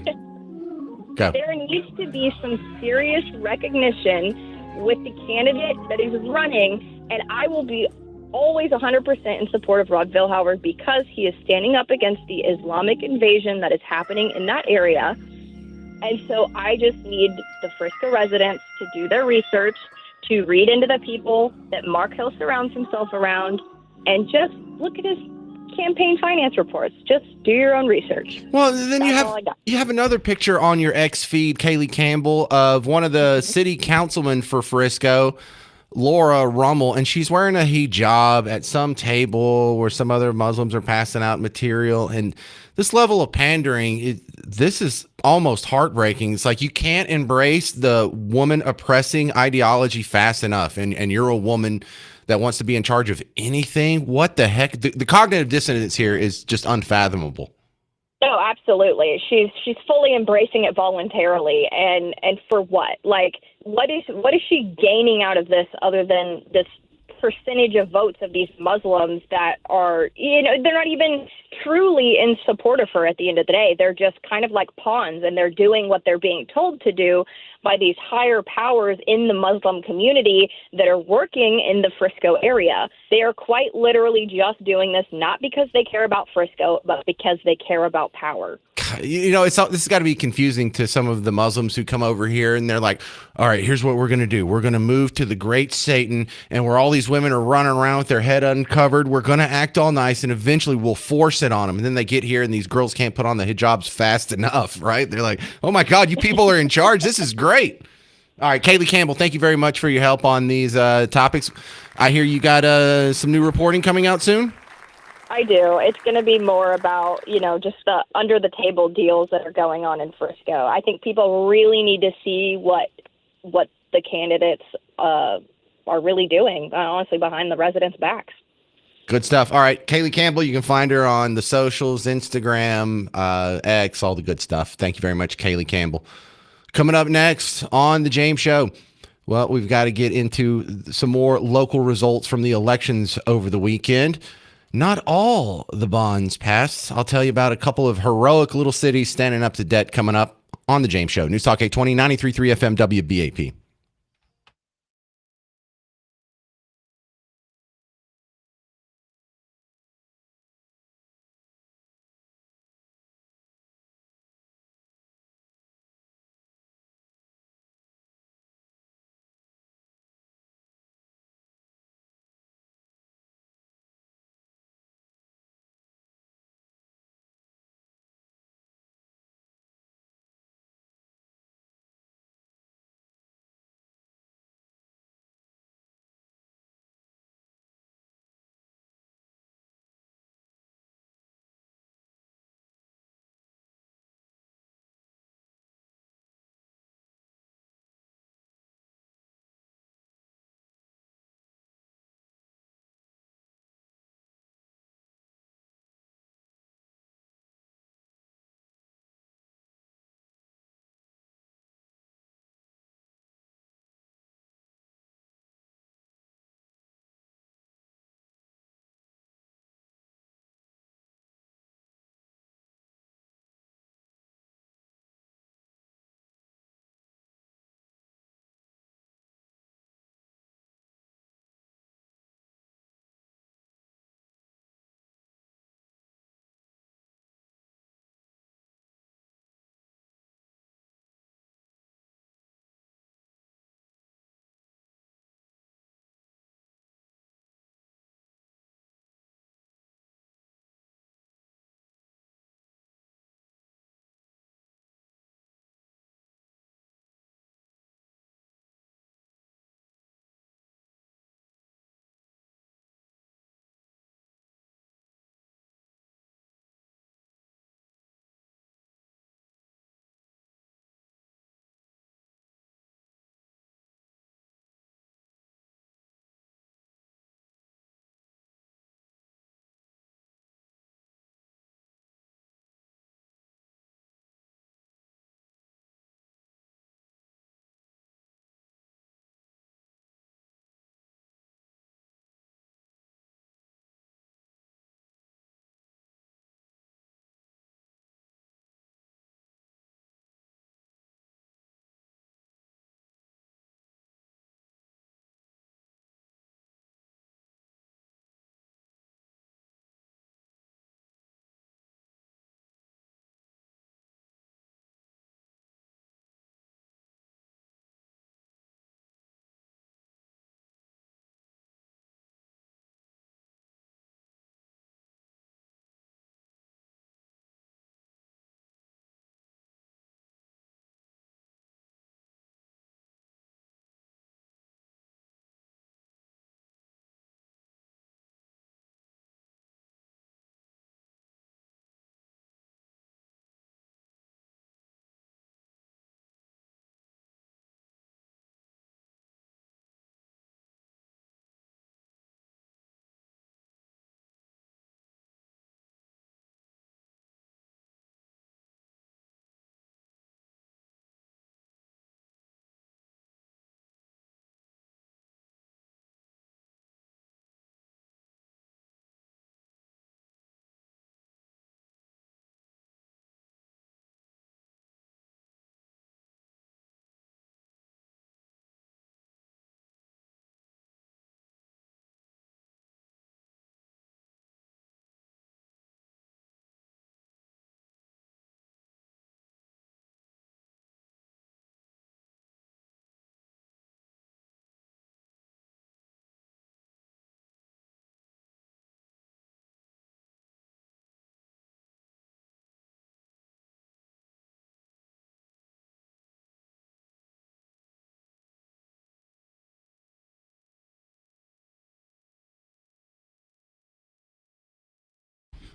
Go. There needs to be some serious recognition with the candidate that is running, and I will be always 100% in support of Rod Vilhauer because he is standing up against the Islamic invasion that is happening in that area. And so I just need the Frisco residents to do their research, to read into the people that Mark Hill surrounds himself around, and just look at his campaign finance reports. Just do your own research. Well, then That's you have another picture on your X feed, Kaylee Campbell, of one of the city councilmen for Frisco, Laura Rummel, and she's wearing a hijab at some table where some other Muslims are passing out material. And this level of pandering, this is almost heartbreaking. It's like you can't embrace the woman oppressing ideology fast enough. And you're a woman that wants to be in charge of anything. What the heck? The cognitive dissonance here is just unfathomable. No, absolutely. She's fully embracing it voluntarily, and for what? Like, what is she gaining out of this other than this percentage of votes of these Muslims that are, they're not even truly in support of her at the end of the day. They're just kind of like pawns, and they're doing what they're being told to do by these higher powers in the Muslim community that are working in the Frisco area. They are quite literally just doing this not because they care about Frisco, but because they care about power. This has got to be confusing to some of the Muslims who come over here and they're like, all right, here's what we're going to do. We're going to move to the Great Satan, and where all these women are running around with their head uncovered, we're going to act all nice, and eventually we'll force it on them. And then they get here and these girls can't put on the hijabs fast enough, right? They're like, oh my God, you people are in charge. This is great. All right, Kaylee Campbell, thank you very much for your help on these topics. I hear you got some new reporting coming out soon? I do. It's going to be more about, just the under the table deals that are going on in Frisco. I think people really need to see what the candidates are really doing, honestly, behind the residents' backs. Good stuff. All right, Kaylee Campbell, you can find her on the socials, Instagram, X, all the good stuff. Thank you very much, Kaylee Campbell. Coming up next on The James Show, well, we've got to get into some more local results from the elections over the weekend. Not all the bonds passed. I'll tell you about a couple of heroic little cities standing up to debt coming up on The James Show. News Talk 820, 93.3 FM, WBAP.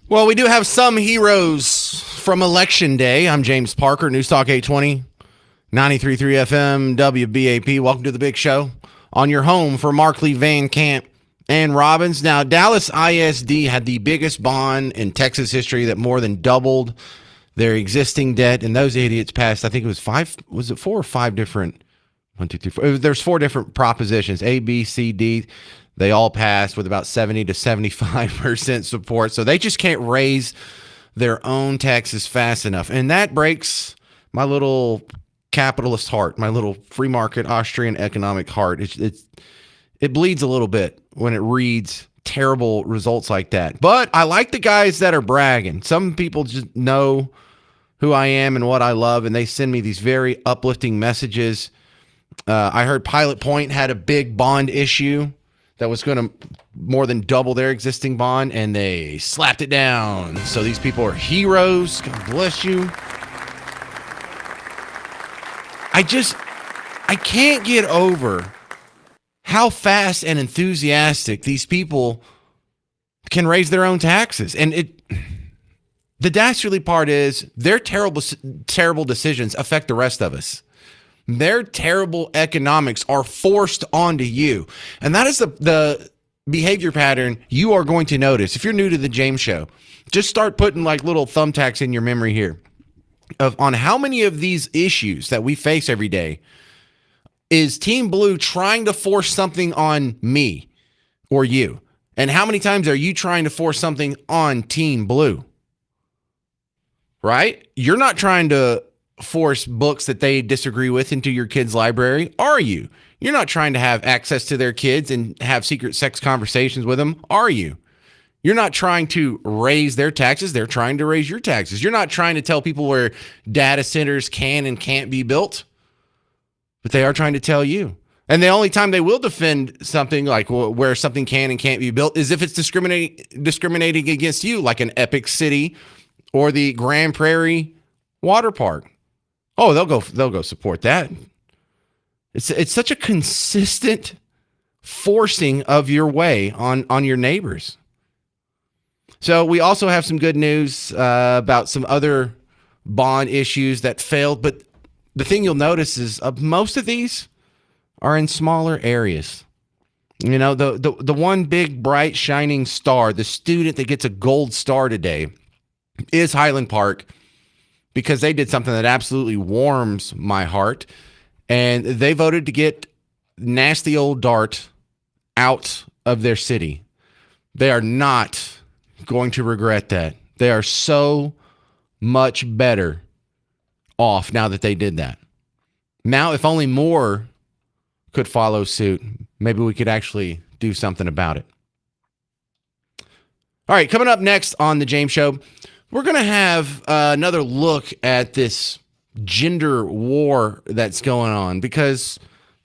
Well, we do have some heroes from Election Day. I'm James Parker, News Talk 820, 93.3 FM, WBAP. Welcome to the big show on your home for Markley, Van Camp, and Robbins. Now, Dallas ISD had the biggest bond in Texas history that more than doubled their existing debt, and those idiots passed, I think it was four or five different, 1, 2, 3, 4. There's 4 different propositions, A, B, C, D. They all passed with about 70 to 75% support. So they just can't raise their own taxes fast enough. And that breaks my little capitalist heart, my little free market Austrian economic heart. It bleeds a little bit when it reads terrible results like that. But I like the guys that are bragging. Some people just know who I am and what I love, and they send me these very uplifting messages. I heard Pilot Point had a big bond issue that was going to more than double their existing bond, and they slapped it down. So these people are heroes. God bless you. I can't get over how fast and enthusiastic these people can raise their own taxes. And the dastardly part is their terrible decisions affect the rest of us. Their terrible economics are forced onto you. And that is the behavior pattern you are going to notice. If you're new to the James Show, just start putting like little thumbtacks in your memory here on how many of these issues that we face every day is Team Blue trying to force something on me or you. And how many times are you trying to force something on Team Blue? Right? You're not trying to force books that they disagree with into your kids' library, are you? You're not trying to have access to their kids and have secret sex conversations with them, are you? You're not trying to raise their taxes. They're trying to raise your taxes. You're not trying to tell people where data centers can and can't be built, but they are trying to tell you. And the only time they will defend something like where something can and can't be built is if it's discriminating against you, like an Epic City or the Grand Prairie Water Park. Oh, they'll go support that. It's such a consistent forcing of your way on your neighbors. So we also have some good news about some other bond issues that failed. But the thing you'll notice is most of these are in smaller areas. You know, the one big, bright, shining star, the student that gets a gold star today is Highland Park, because they did something that absolutely warms my heart. And they voted to get nasty old Dart out of their city. They are not going to regret that. They are so much better off now that they did that. Now, if only more could follow suit, maybe we could actually do something about it. All right, coming up next on The James Show, we're going to have another look at this gender war that's going on, because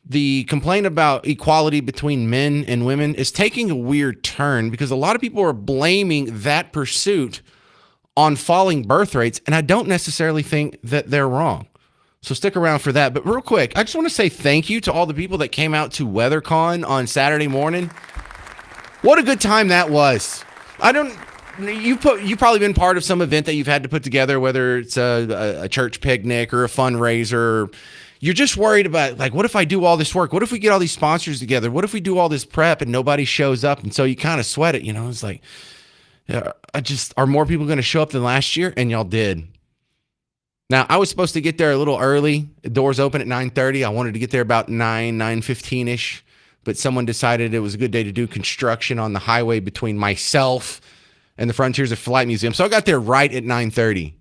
the complaint about equality between men and women is taking a weird turn, because a lot of people are blaming that pursuit on falling birth rates, and I don't necessarily think that they're wrong. So stick around for that. But real quick, I just want to say thank you to all the people that came out to WeatherCon on Saturday morning. What a good time that was. You've probably been part of some event that you've had to put together, whether it's a church picnic or a fundraiser. You're just worried about, like, what if I do all this work? What if we get all these sponsors together? What if we do all this prep and nobody shows up? And so you kind of sweat it, you know? It's like, are more people going to show up than last year? And y'all did. Now, I was supposed to get there a little early. The doors open at 9:30. I wanted to get there about 9:15-ish. But someone decided it was a good day to do construction on the highway between myself and the Frontiers of Flight Museum. So I got there right at 9:30.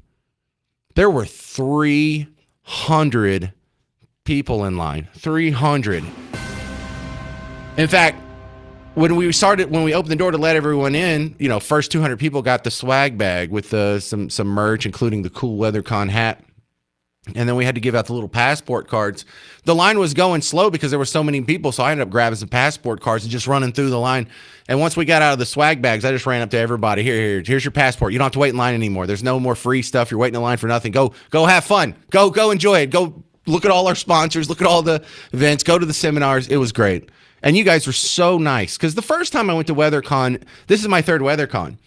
There were 300 people in line. 300. In fact, when we opened the door to let everyone in, you know, first 200 people got the swag bag with some merch, including the cool WeatherCon hat. And then we had to give out the little passport cards. The line was going slow because there were so many people, so I ended up grabbing some passport cards and just running through the line. And once we got out of the swag bags, I just ran up to everybody. Here's your passport. You don't have to wait in line anymore. There's no more free stuff. You're waiting in line for nothing. Go have fun. Go enjoy it. Go look at all our sponsors. Look at all the events. Go to the seminars. It was great. And you guys were so nice, because the first time I went to WeatherCon, this is my third WeatherCon,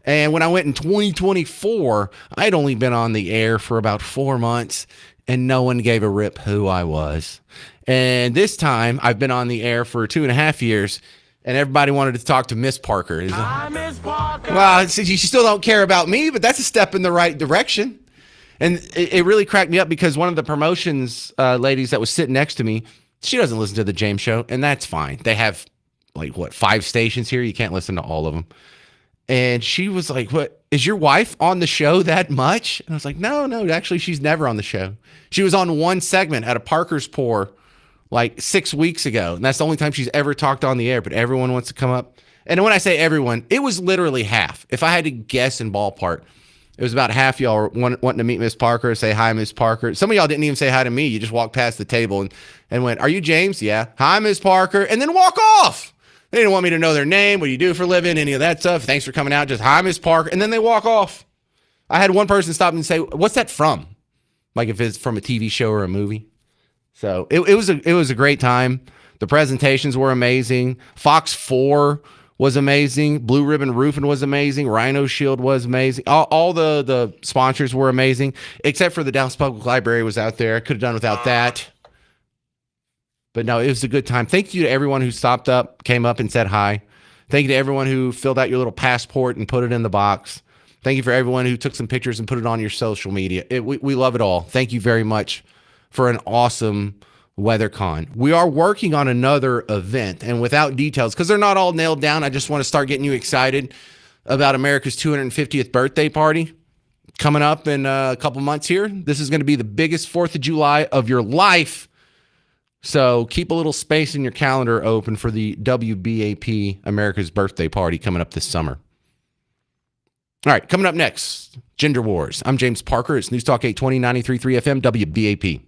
And when I went in 2024, I'd only been on the air for about 4 months and no one gave a rip who I was. And this time I've been on the air for 2.5 years and everybody wanted to talk to Miss Parker. Hi, Miss Parker. Well, you still don't care about me, but that's a step in the right direction. And it really cracked me up because one of the promotions ladies that was sitting next to me, she doesn't listen to the James Show, and that's fine. They have, 5 stations here? You can't listen to all of them. And she was like, "What, is your wife on the show that much?" And I was like, no, actually, she's never on the show. She was on one segment at a Parker's Pour 6 weeks ago, and that's the only time she's ever talked on the air, but everyone wants to come up. And when I say everyone, it was literally half. If I had to guess in ballpark, it was about half y'all wanting to meet Miss Parker, say hi, Miss Parker. Some of y'all didn't even say hi to me. You just walked past the table and went, "Are you James?" "Yeah." "Hi, Miss Parker," and then walk off. They didn't want me to know their name, what do you do for a living, any of that stuff. "Thanks for coming out." Just, "Hi, Miss Parker," and then they walk off. I had one person stop and say, "What's that from?" If it's from a TV show or a movie. So it was a great time. The presentations were amazing. Fox 4 was amazing. Blue Ribbon Roofing was amazing. Rhino Shield was amazing. All the sponsors were amazing, except for the Dallas Public Library was out there. I could have done without that. But no, it was a good time. Thank you to everyone who stopped up, came up and said hi. Thank you to everyone who filled out your little passport and put it in the box. Thank you for everyone who took some pictures and put it on your social media. We love it all. Thank you very much for an awesome WeatherCon. We are working on another event, and without details, because they're not all nailed down, I just want to start getting you excited about America's 250th birthday party coming up in a couple months here. This is going to be the biggest 4th of July of your life. So keep a little space in your calendar open for the WBAP America's Birthday Party coming up this summer. All right, coming up next, Gender Wars. I'm James Parker. It's News Talk 820, 93.3 FM, WBAP.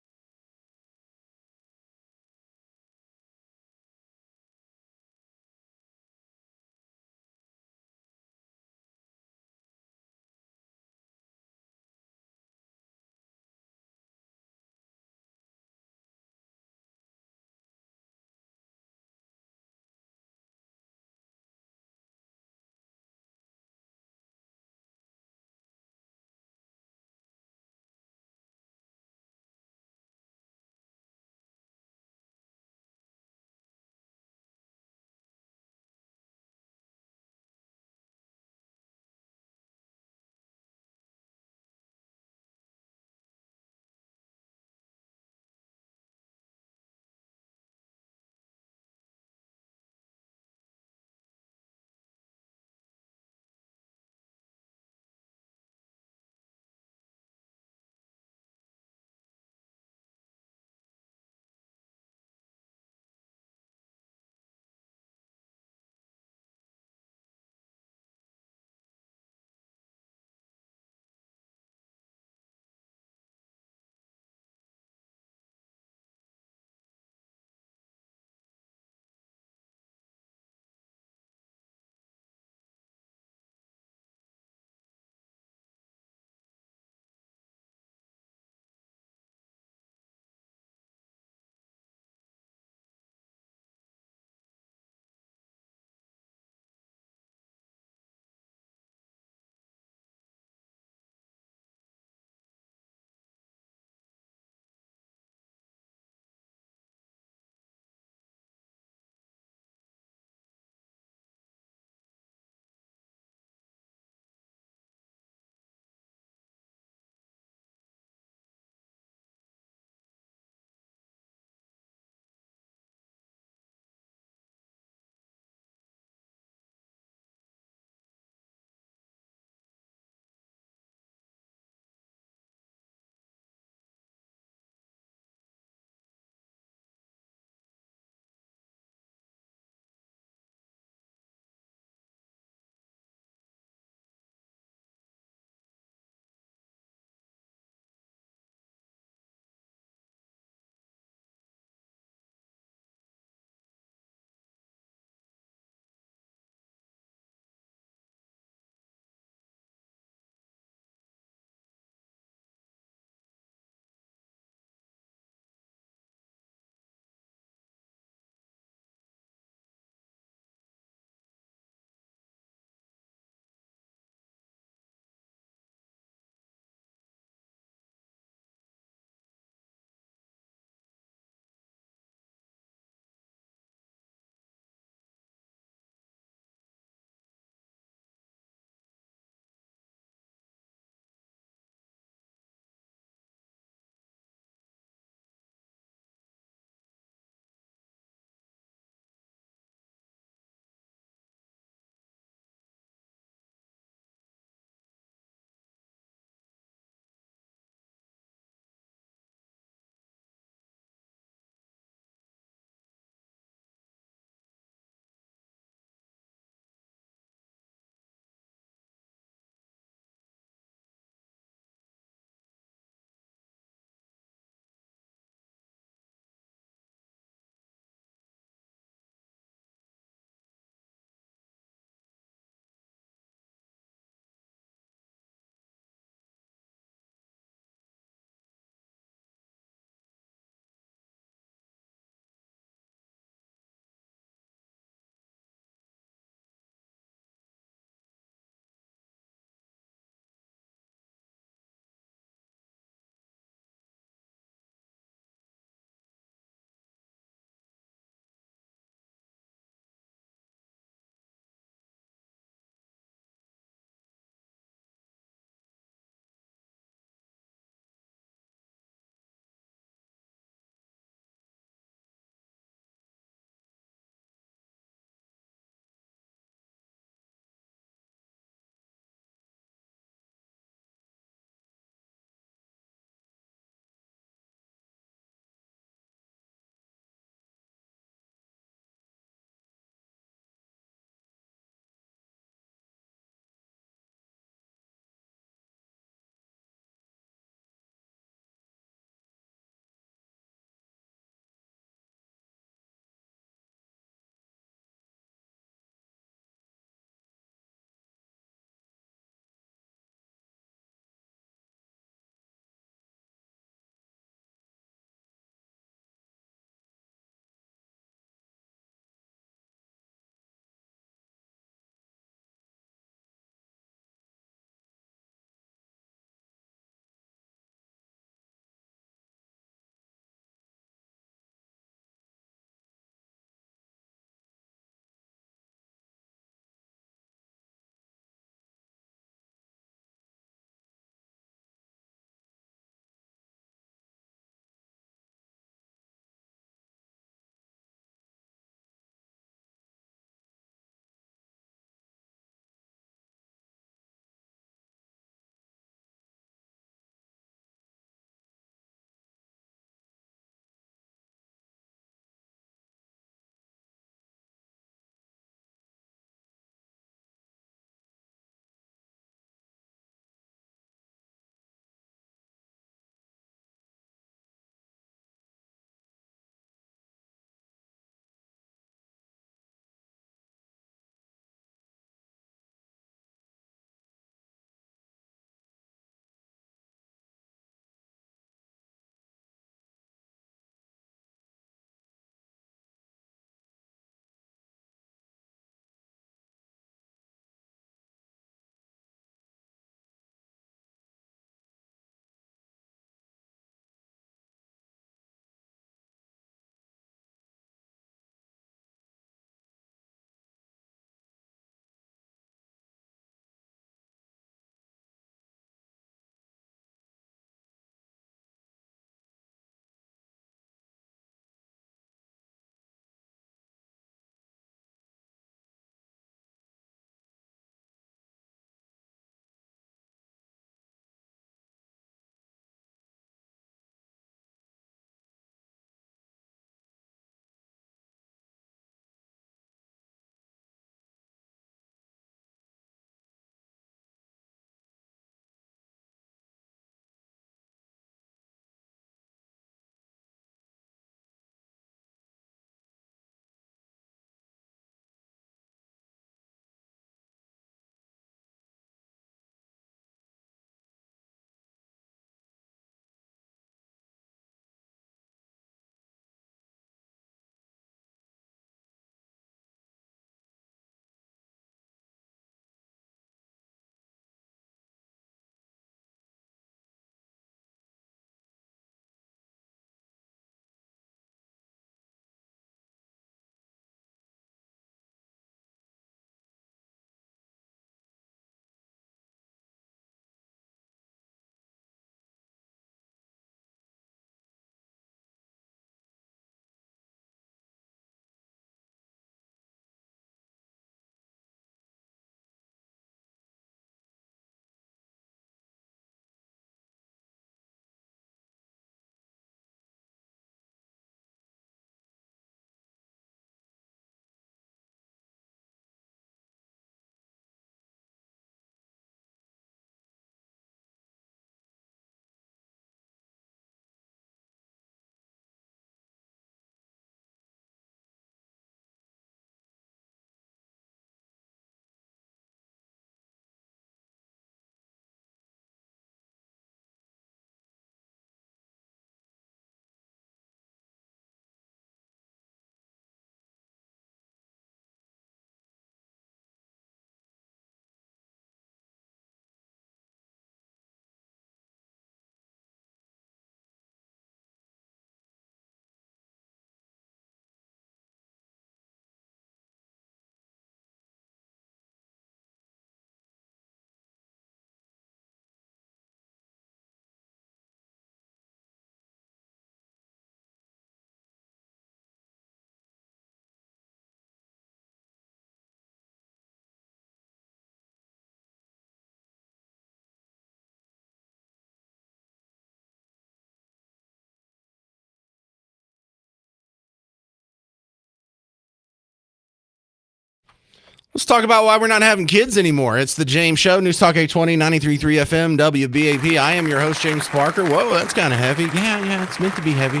Let's talk about why we're not having kids anymore. It's the James Show, News Talk 820, 93.3 FM, WBAP. I am your host, James Parker. Whoa, that's kind of heavy. Yeah, it's meant to be heavy.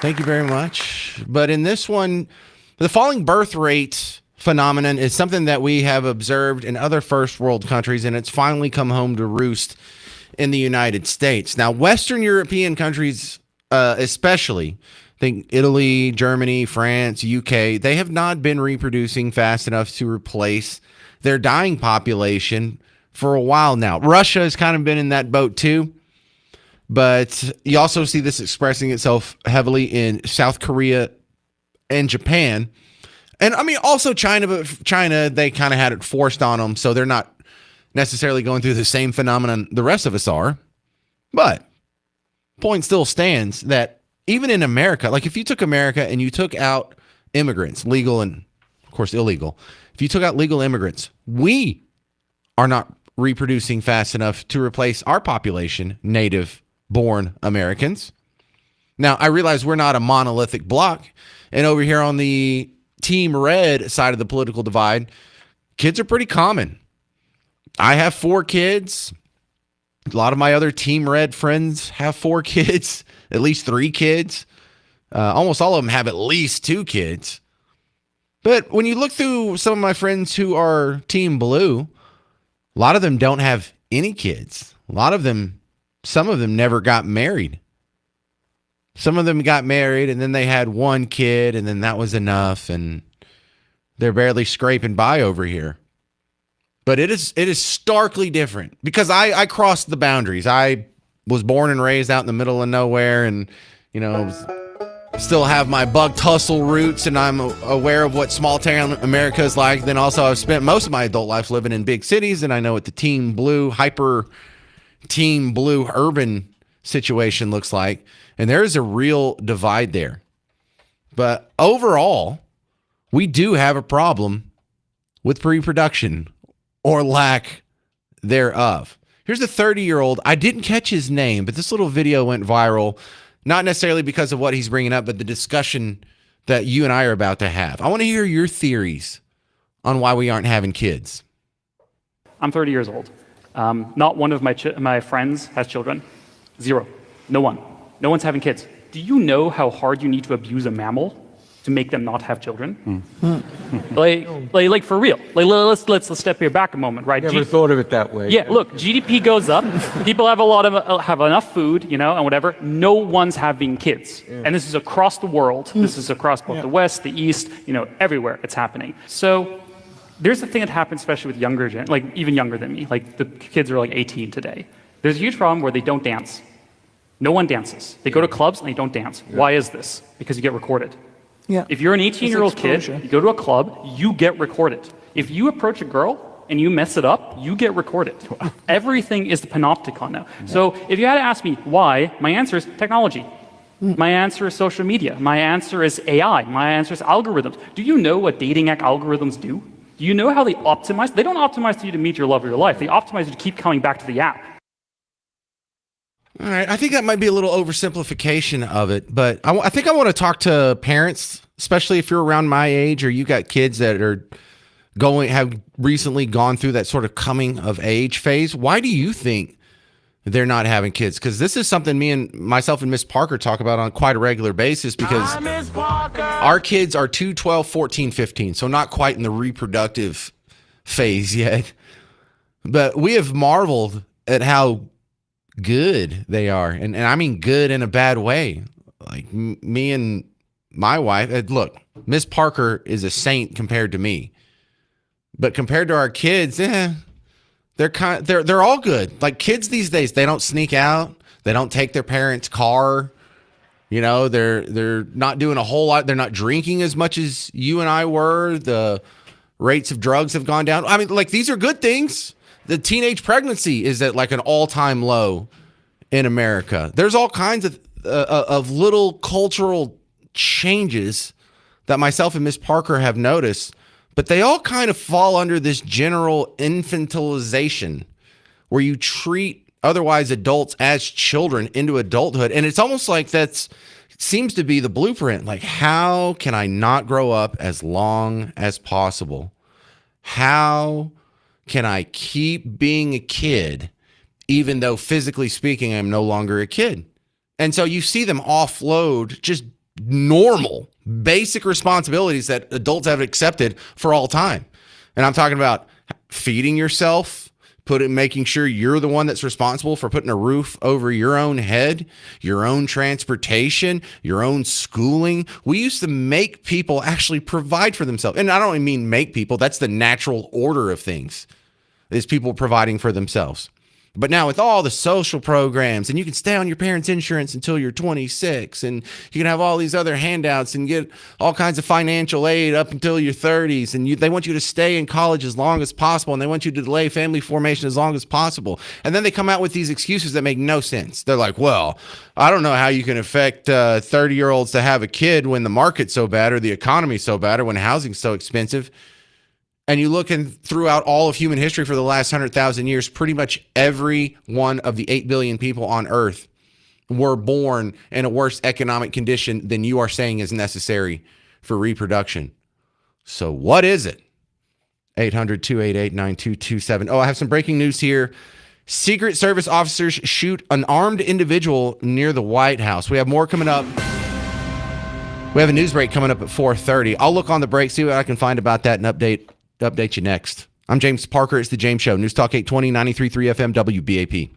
Thank you very much. But in this one, the falling birth rate phenomenon is something that we have observed in other first world countries, and it's finally come home to roost in the United States. Now, Western European countries, especially, think Italy, Germany, France, UK, they have not been reproducing fast enough to replace their dying population for a while now. Russia has kind of been in that boat too, but you also see this expressing itself heavily in South Korea and Japan. And I mean, also China, but China, they kind of had it forced on them, so they're not necessarily going through the same phenomenon the rest of us are. But point still stands that even in America, like if you took America and you took out immigrants, legal and, of course, illegal, if you took out legal immigrants, we are not reproducing fast enough to replace our population, native-born Americans. Now, I realize we're not a monolithic block, and over here on the Team Red side of the political divide, kids are pretty common. I have 4 kids. A lot of my other Team Red friends have 4 kids, at least 3 kids. Almost all of them have at least 2 kids. But when you look through some of my friends who are Team Blue, a lot of them don't have any kids. Some of them never got married. Some of them got married and then they had 1 kid and then that was enough and they're barely scraping by over here. But it is starkly different because I crossed the boundaries. I was born and raised out in the middle of nowhere and, still have my bug tussle roots and I'm aware of what small town America is like. Then also I've spent most of my adult life living in big cities and I know what the Team Blue, hyper Team Blue urban situation looks like. And there is a real divide there. But overall, we do have a problem with pre-production or lack thereof. Here's a 30-year-old. I didn't catch his name, but this little video went viral, not necessarily because of what he's bringing up, but the discussion that you and I are about to have. I want to hear your theories on why we aren't having kids. I'm 30 years old. Not one of my friends has children. 0. No one. No one's having kids. Do you know how hard you need to abuse a mammal to make them not have children? Like for real. Let's step here back a moment, right? Never thought of it that way. Yeah, look, GDP goes up. People have have enough food, and whatever. No one's having kids, and this is across the world. This is across both the West, the East, everywhere it's happening. So there's a thing that happens, especially with even younger than me. Like the kids are 18 today. There's a huge problem where they don't dance. No one dances. They go to clubs and they don't dance. Why is this? Because you get recorded. Yeah. If you're an 18-year-old kid, you go to a club, you get recorded. If you approach a girl and you mess it up, you get recorded. Everything is the panopticon now. So if you had to ask me why, my answer is technology. My answer is social media. My answer is AI. My answer is algorithms. Do you know what dating app algorithms do? Do you know how they optimize? They don't optimize for you to meet your love of your life. They optimize you to keep coming back to the app. All right, I think that might be a little oversimplification of it, but I think I want to talk to parents, especially if you're around my age or you got kids that have recently gone through that sort of coming of age phase. Why do you think they're not having kids? Because this is something myself and Miss Parker talk about on quite a regular basis because our kids are 2, 12, 14, 15, so not quite in the reproductive phase yet. But we have marveled at how good they are, and I mean good in a bad way. Like me and my wife, look, Miss Parker is a saint compared to me, but compared to our kids, they're all good. Like kids these days, they don't sneak out, they don't take their parents' car. They're not doing a whole lot. They're not drinking as much as you and I were. The rates of drugs have gone down. I mean, these are good things. The teenage pregnancy is at an all-time low in America. There's all kinds of little cultural changes that myself and Miss Parker have noticed, but they all kind of fall under this general infantilization where you treat otherwise adults as children into adulthood. And it's almost like that's seems to be the blueprint. Like, how can I not grow up as long as possible? How can I keep being a kid, even though physically speaking, I'm no longer a kid? And so you see them offload just normal, basic responsibilities that adults have accepted for all time. And I'm talking about feeding yourself, making sure you're the one that's responsible for putting a roof over your own head, your own transportation, your own schooling. We used to make people actually provide for themselves. And I don't even mean make people. That's the natural order of things, is people providing for themselves. But now with all the social programs, and you can stay on your parents' insurance until you're 26, and you can have all these other handouts and get all kinds of financial aid up until your 30s, and they want you to stay in college as long as possible, and they want you to delay family formation as long as possible. And then they come out with these excuses that make no sense. They're like, well, I don't know how you can expect 30-year-olds to have a kid when the market's so bad or the economy's so bad or when housing's so expensive. And you look throughout all of human history for the last 100,000 years, pretty much every one of the 8 billion people on Earth were born in a worse economic condition than you are saying is necessary for reproduction. So what is it? 800-288-9227. Oh, I have some breaking news here. Secret Service officers shoot an armed individual near the White House. We have more coming up. We have a news break coming up at 4:30. I'll look on the break, see what I can find about that, and update you next. I'm James Parker. It's The James Show. News Talk 820, 93.3 FM, WBAP.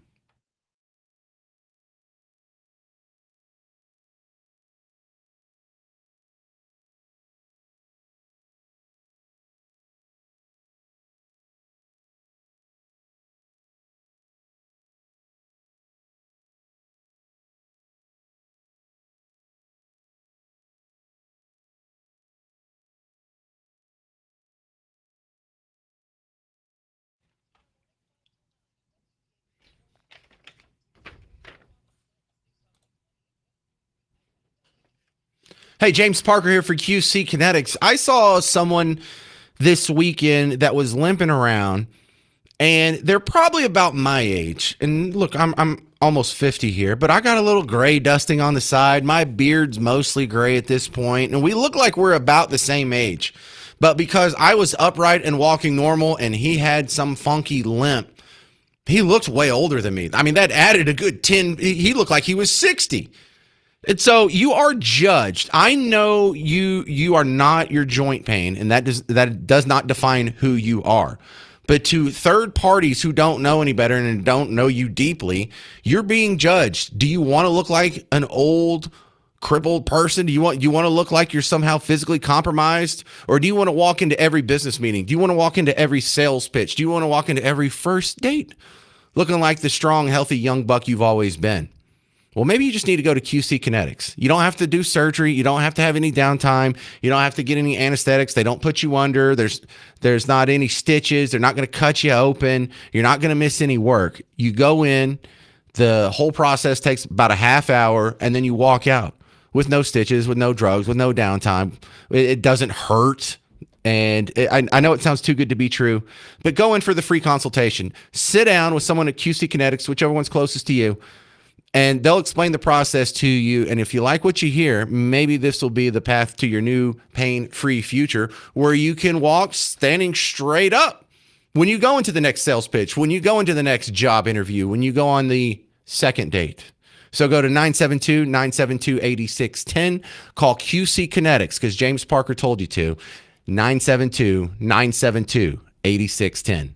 Hey, James Parker here for QC Kinetics. I saw someone this weekend that was limping around, and they're probably about my age. And look, I'm almost 50 here, but I got a little gray dusting on the side. My beard's mostly gray at this point, and we look like we're about the same age. But because I was upright and walking normal, and he had some funky limp, he looked way older than me. I mean, that added a good 10. He looked like he was 60. And so you are judged. I know you are not your joint pain, and that does not define who you are. But to third parties who don't know any better and don't know you deeply, you're being judged. Do you want to look like an old, crippled person? Do you want to look like you're somehow physically compromised? Or do you want to walk into every business meeting? Do you want to walk into every sales pitch? Do you want to walk into every first date looking like the strong, healthy young buck you've always been? Well, maybe you just need to go to QC Kinetics. You don't have to do surgery. You don't have to have any downtime. You don't have to get any anesthetics. They don't put you under. There's not any stitches. They're not going to cut you open. You're not going to miss any work. You go in. The whole process takes about a half hour, and then you walk out with no stitches, with no drugs, with no downtime. It doesn't hurt. And I know it sounds too good to be true, but go in for the free consultation. Sit down with someone at QC Kinetics, whichever one's closest to you, and they'll explain the process to you. And if you like what you hear, maybe this will be the path to your new pain-free future where you can walk standing straight up when you go into the next sales pitch, when you go into the next job interview, when you go on the second date. So go to 972-972-8610. Call QC Kinetics because James Parker told you to. 972-972-8610.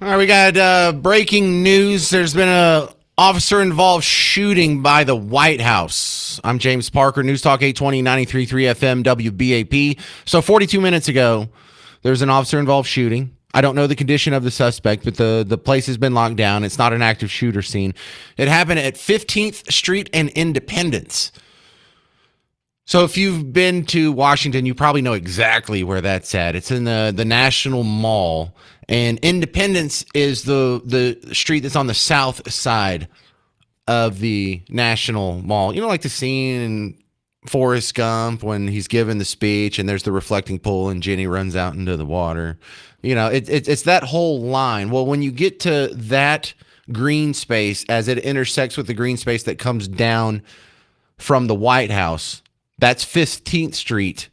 All right, we got breaking news. There's been a officer-involved shooting by the White House. I'm James Parker, News Talk 820, 93.3 FM, WBAP. So 42 minutes ago, there's an officer-involved shooting. I don't know the condition of the suspect, but the place has been locked down. It's not an active shooter scene. It happened at 15th Street and Independence. So if you've been to Washington, you probably know exactly where that's at. It's in the National Mall. And Independence is the street that's on the south side of the National Mall. You know, like the scene in Forrest Gump when he's giving the speech and there's the reflecting pool and Jenny runs out into the water. You know, it's that whole line. Well, when you get to that green space as it intersects with the green space that comes down from the White House, that's 15th Street.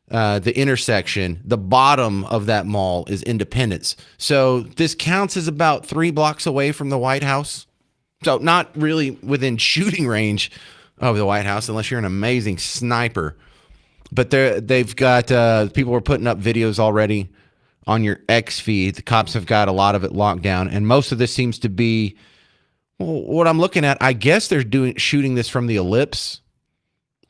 The intersection, the bottom of that mall is Independence. So this counts as about 3 blocks away from the White House. So not really within shooting range of the White House, unless you're an amazing sniper. But they've got people are putting up videos already on your X feed. The cops have got a lot of it locked down, and most of this seems to be, well, what I'm looking at. I guess they're shooting this from the Ellipse.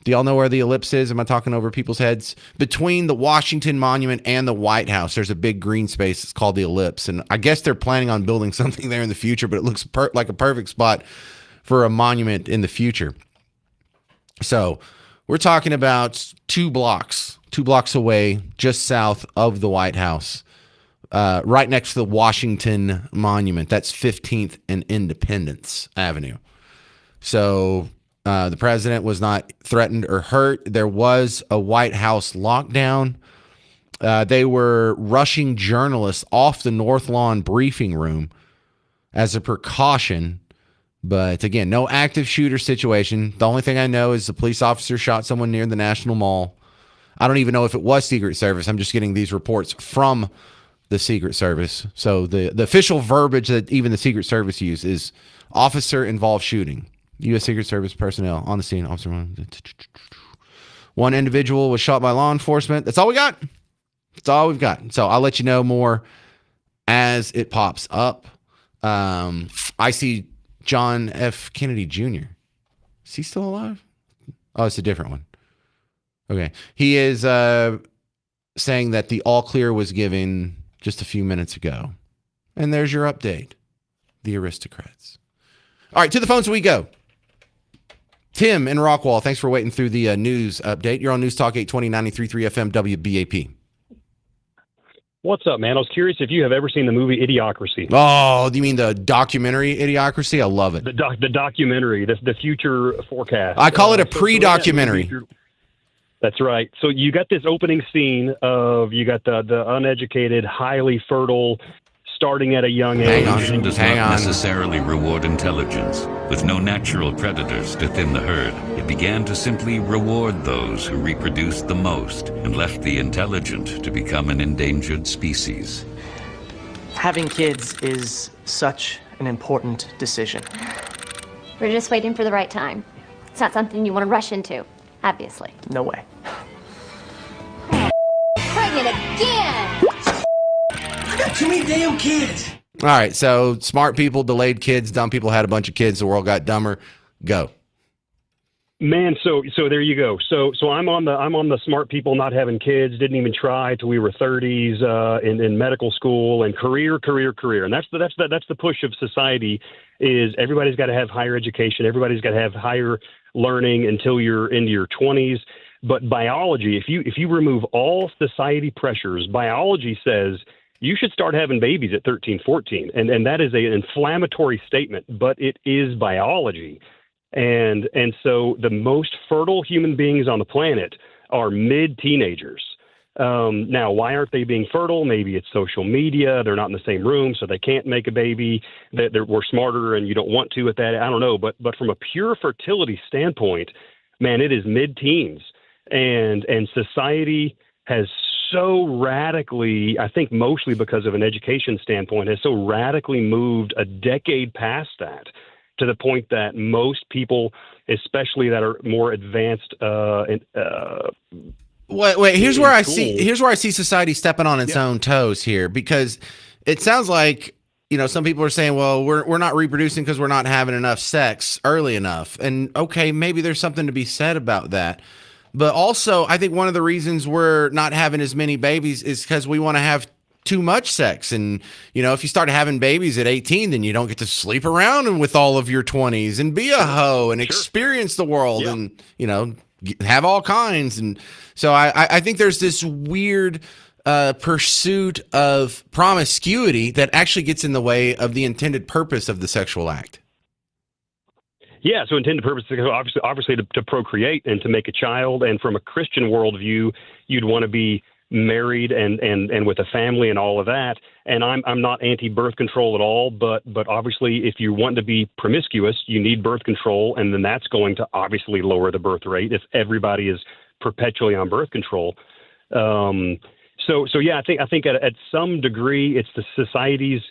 Do y'all know where the Ellipse is? Am I talking over people's heads? Between the Washington Monument and the White House, there's a big green space. It's called the Ellipse. And I guess they're planning on building something there in the future, but it looks like a perfect spot for a monument in the future. So we're talking about 2 blocks away, just south of the White House, right next to the Washington Monument. That's 15th and Independence Avenue. So the president was not threatened or hurt. There was a White House lockdown. They were rushing journalists off the North Lawn briefing room as a precaution. But again, no active shooter situation. The only thing I know is the police officer shot someone near the National Mall. I don't even know if it was Secret Service. I'm just getting these reports from the Secret Service. So the official verbiage that even the Secret Service use is officer-involved shooting. U.S. Secret Service personnel on the scene. Officer 1 individual was shot by law enforcement. That's all we got. That's all we've got. So I'll let you know more as it pops up. I see John F. Kennedy Jr. Is he still alive? Oh, it's a different one. Okay. He is saying that the all clear was given just a few minutes ago. And there's your update. The aristocrats. All right, to the phones we go. Tim in Rockwall, thanks for waiting through the news update. You're on News Talk 820, 93.3 FM, WBAP. What's up, man? I was curious if you have ever seen the movie Idiocracy. Oh, do you mean the documentary Idiocracy? I love it. The documentary, the future forecast. I call it a pre-documentary. That's right. So you got this opening scene of, you got the uneducated, highly fertile, starting at a young age. Evolution does not necessarily reward intelligence. With no natural predators to thin the herd, it began to simply reward those who reproduced the most and left the intelligent to become an endangered species. Having kids is such an important decision. We're just waiting for the right time. It's not something you want to rush into, obviously. No way. Pregnant again! I got too many damn kids. All right, so smart people delayed kids, dumb people had a bunch of kids, the world got dumber. Go. Man, so there you go. So I'm on the smart people not having kids, didn't even try till we were 30s in medical school and career. And that's the push of society, is everybody's got to have higher education, everybody's got to have higher learning until you're into your 20s. But biology, if you remove all society pressures, biology says you should start having babies at 13, 14. And that is an inflammatory statement, but it is biology. And so the most fertile human beings on the planet are mid-teenagers. Now, why aren't they being fertile? Maybe it's social media. They're not in the same room, so they can't make a baby. We're smarter and you don't want to at that. I don't know. But from a pure fertility standpoint, man, it is mid-teens. And society has so radically, I think mostly because of an education standpoint, has so radically moved a decade past that, to the point that most people, especially that are more advanced, wait. Here's where I see society stepping on its own toes here, because it sounds like some people are saying, well, we're not reproducing because we're not having enough sex early enough. And okay, maybe there's something to be said about that. But also, I think one of the reasons we're not having as many babies is because we want to have too much sex. And, if you start having babies at 18, then you don't get to sleep around and with all of your 20s and be a hoe and experience the world and, have all kinds. And so I think there's this weird pursuit of promiscuity that actually gets in the way of the intended purpose of the sexual act. Yeah, so intended purpose is obviously to procreate and to make a child. And from a Christian worldview, you'd want to be married and with a family and all of that. And I'm not anti-birth control at all, but obviously if you want to be promiscuous, you need birth control, and then that's going to obviously lower the birth rate if everybody is perpetually on birth control. So yeah, I think at some degree it's the society's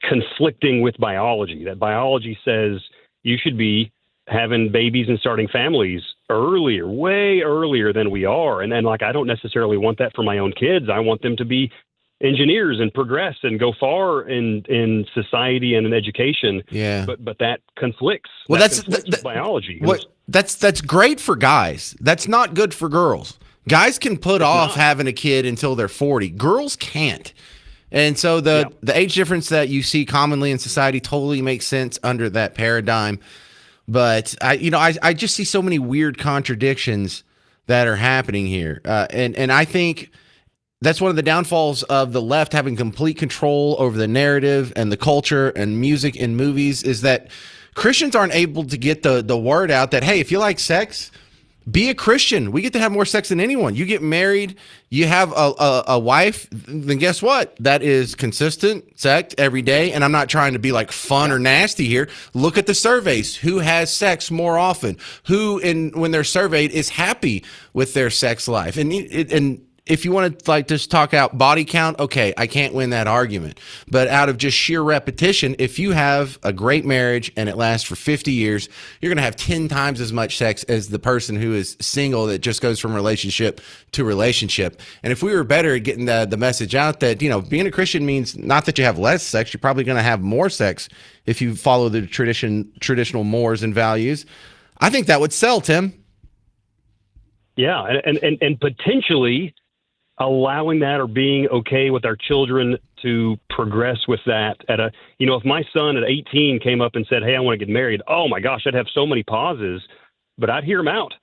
conflicting with biology. That biology says you should be having babies and starting families earlier, way earlier than we are. And then, I don't necessarily want that for my own kids. I want them to be engineers and progress and go far in society and in education. Yeah. But that conflicts. Well, that's with biology. That's great for guys. That's not good for girls. Guys can put off having a kid until they're 40. Girls can't. And so the age difference that you see commonly in society totally makes sense under that paradigm. But I just see so many weird contradictions that are happening here. And I think that's one of the downfalls of the left having complete control over the narrative and the culture and music and movies is that Christians aren't able to get the word out that, hey, if you like sex, be a Christian. We get to have more sex than anyone. You get married, you have a wife, then guess what? That is consistent sex every day. And I'm not trying to be fun or nasty here. Look at the surveys. Who has sex more often? Who, when they're surveyed, is happy with their sex life? And if you want to just talk out body count, okay, I can't win that argument. But out of just sheer repetition, if you have a great marriage and it lasts for 50 years, you're going to have 10 times as much sex as the person who is single that just goes from relationship to relationship. And if we were better at getting the message out that, being a Christian means not that you have less sex, you're probably going to have more sex if you follow the traditional mores and values. I think that would sell, Tim. Yeah, and potentially allowing that or being okay with our children to progress with that if my son at 18 came up and said, hey, I want to get married, oh my gosh, I'd have so many pauses, but I'd hear him out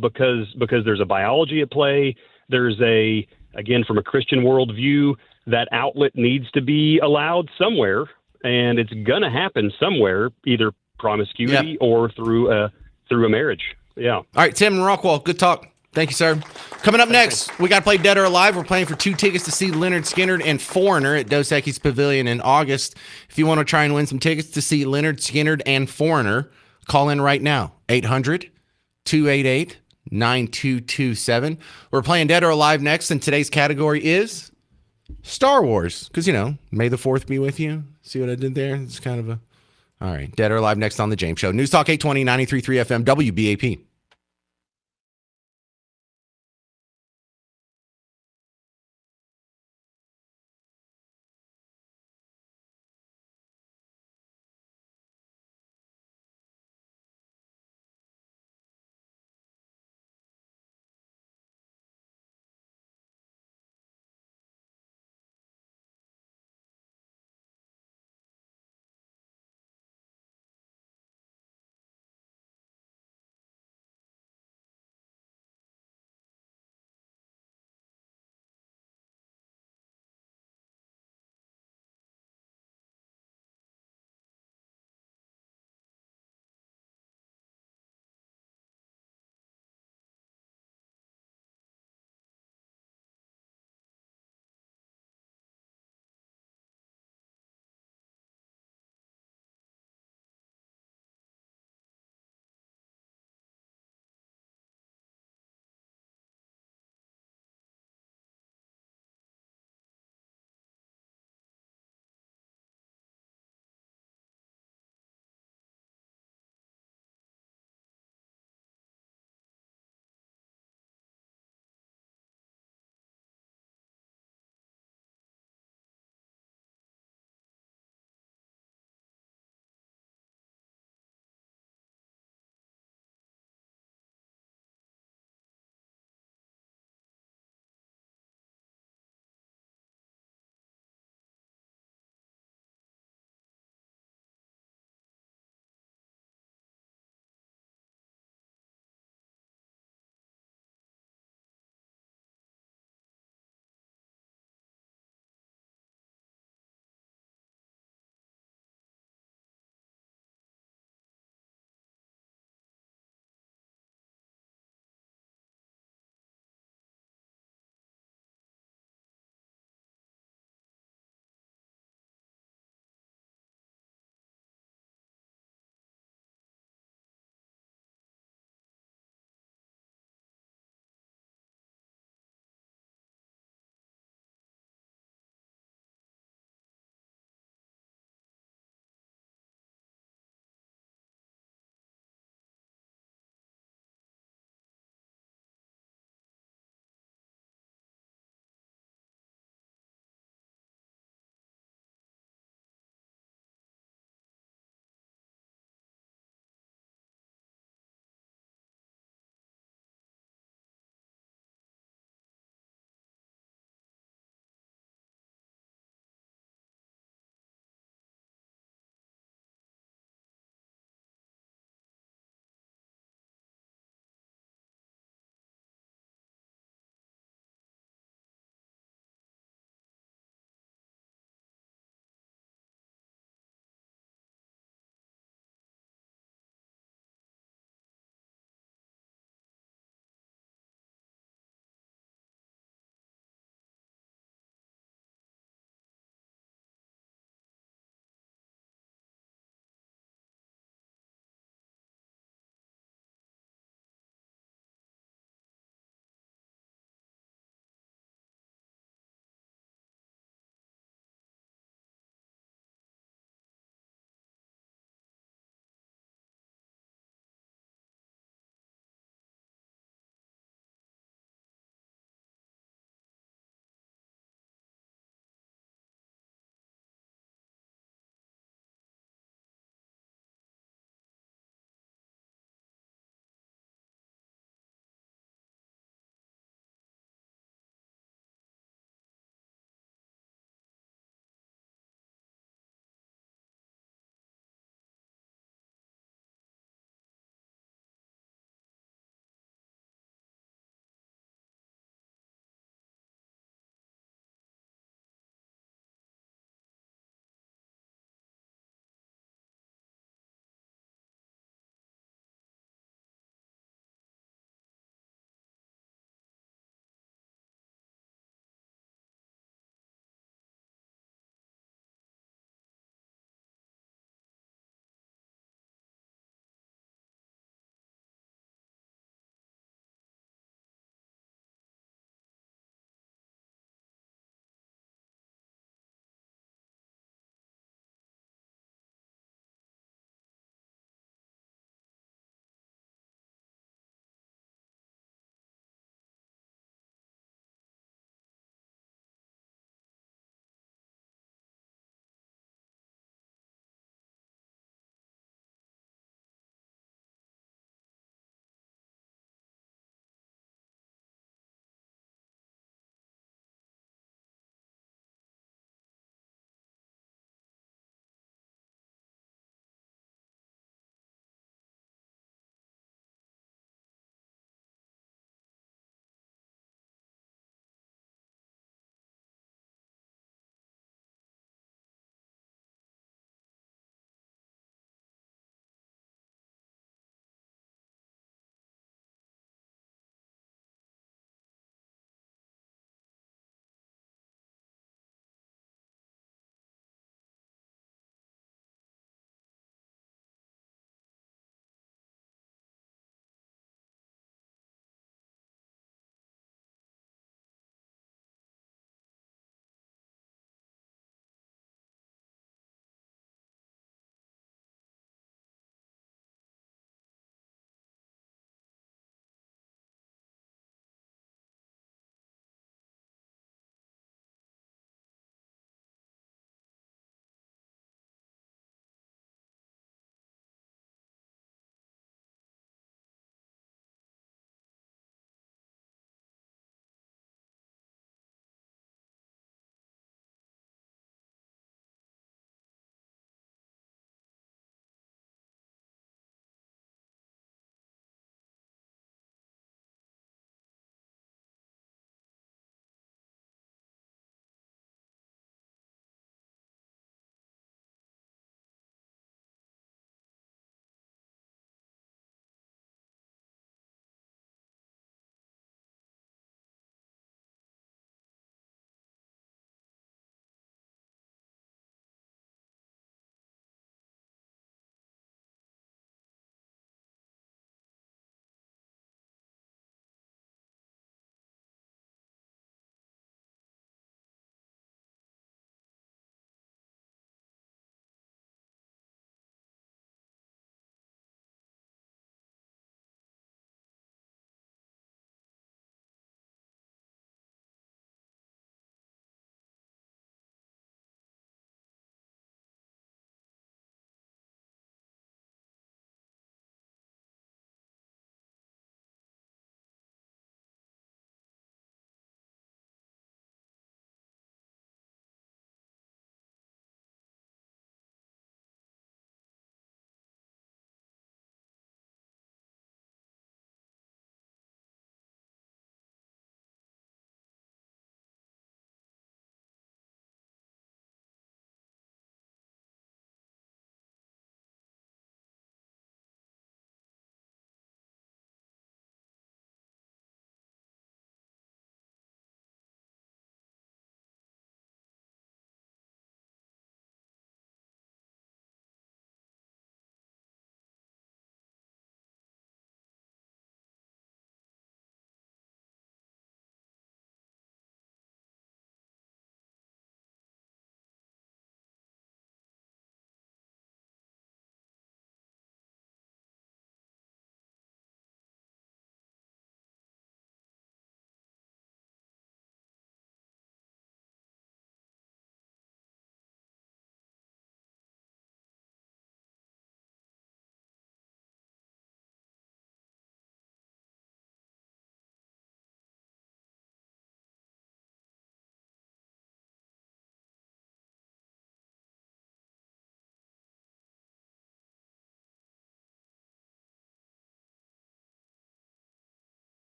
because there's a biology at play. There's again, from a Christian worldview, that outlet needs to be allowed somewhere, and it's going to happen somewhere, either promiscuity or through a marriage. Yeah. All right, Tim and Rockwell, good talk. Thank you, sir. Coming up next, we got to play Dead or Alive. We're playing for 2 tickets to see Leonard Skinner and Foreigner at Dos Equis Pavilion in August. If you want to try and win some tickets to see Leonard Skinner and Foreigner, call in right now, 800-288-9227. We're playing Dead or Alive next, and today's category is Star Wars. Because, May the 4th be with you. See what I did there? It's kind of a... All right, Dead or Alive next on The James Show. News Talk 820, 93.3 FM, WBAP.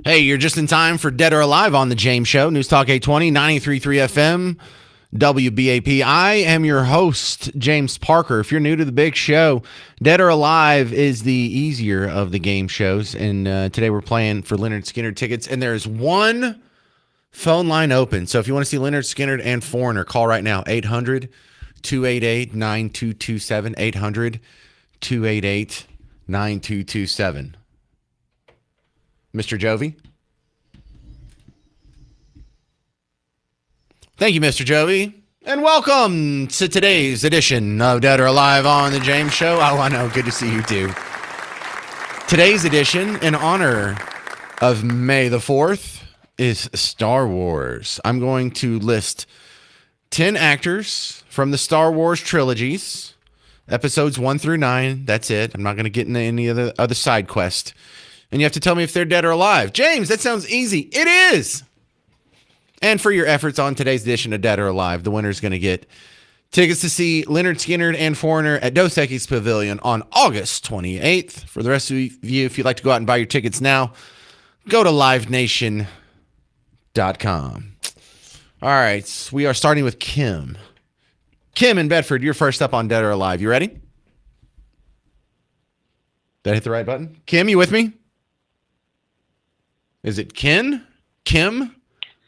Hey, you're just in time for Dead or Alive on the James Show. News Talk 820, 93.3 FM, WBAP. I am your host, James Parker. If you're new to the big show, Dead or Alive is the easier of the game shows. And today we're playing for Leonard Skinner tickets. And there's one phone line open. So if you want to see Leonard Skinner and Foreigner, call right now, 800-288-9227, 800-288-9227. Mr. Jovi? Thank you, Mr. Jovi. And welcome to today's edition of Dead or Alive on the James Show. Oh, I know. Good to see you too. Today's edition, in honor of May the 4th, is Star Wars. I'm going to list 10 actors from the Star Wars trilogies, episodes 1 through 9. That's it. I'm not going to get into any of the other side quests. And you have to tell me if they're dead or alive. James, that sounds easy. It is. And for your efforts on today's edition of Dead or Alive, the winner is going to get tickets to see Leonard Skinner and Foreigner at Dos Equis Pavilion on August 28th. For the rest of you, if you'd like to go out and buy your tickets now, go to livenation.com. All right, we are starting with Kim. Kim in Bedford, you're first up on Dead or Alive. You ready? Did I hit the right button? Kim, you with me? Is it Ken? Kim?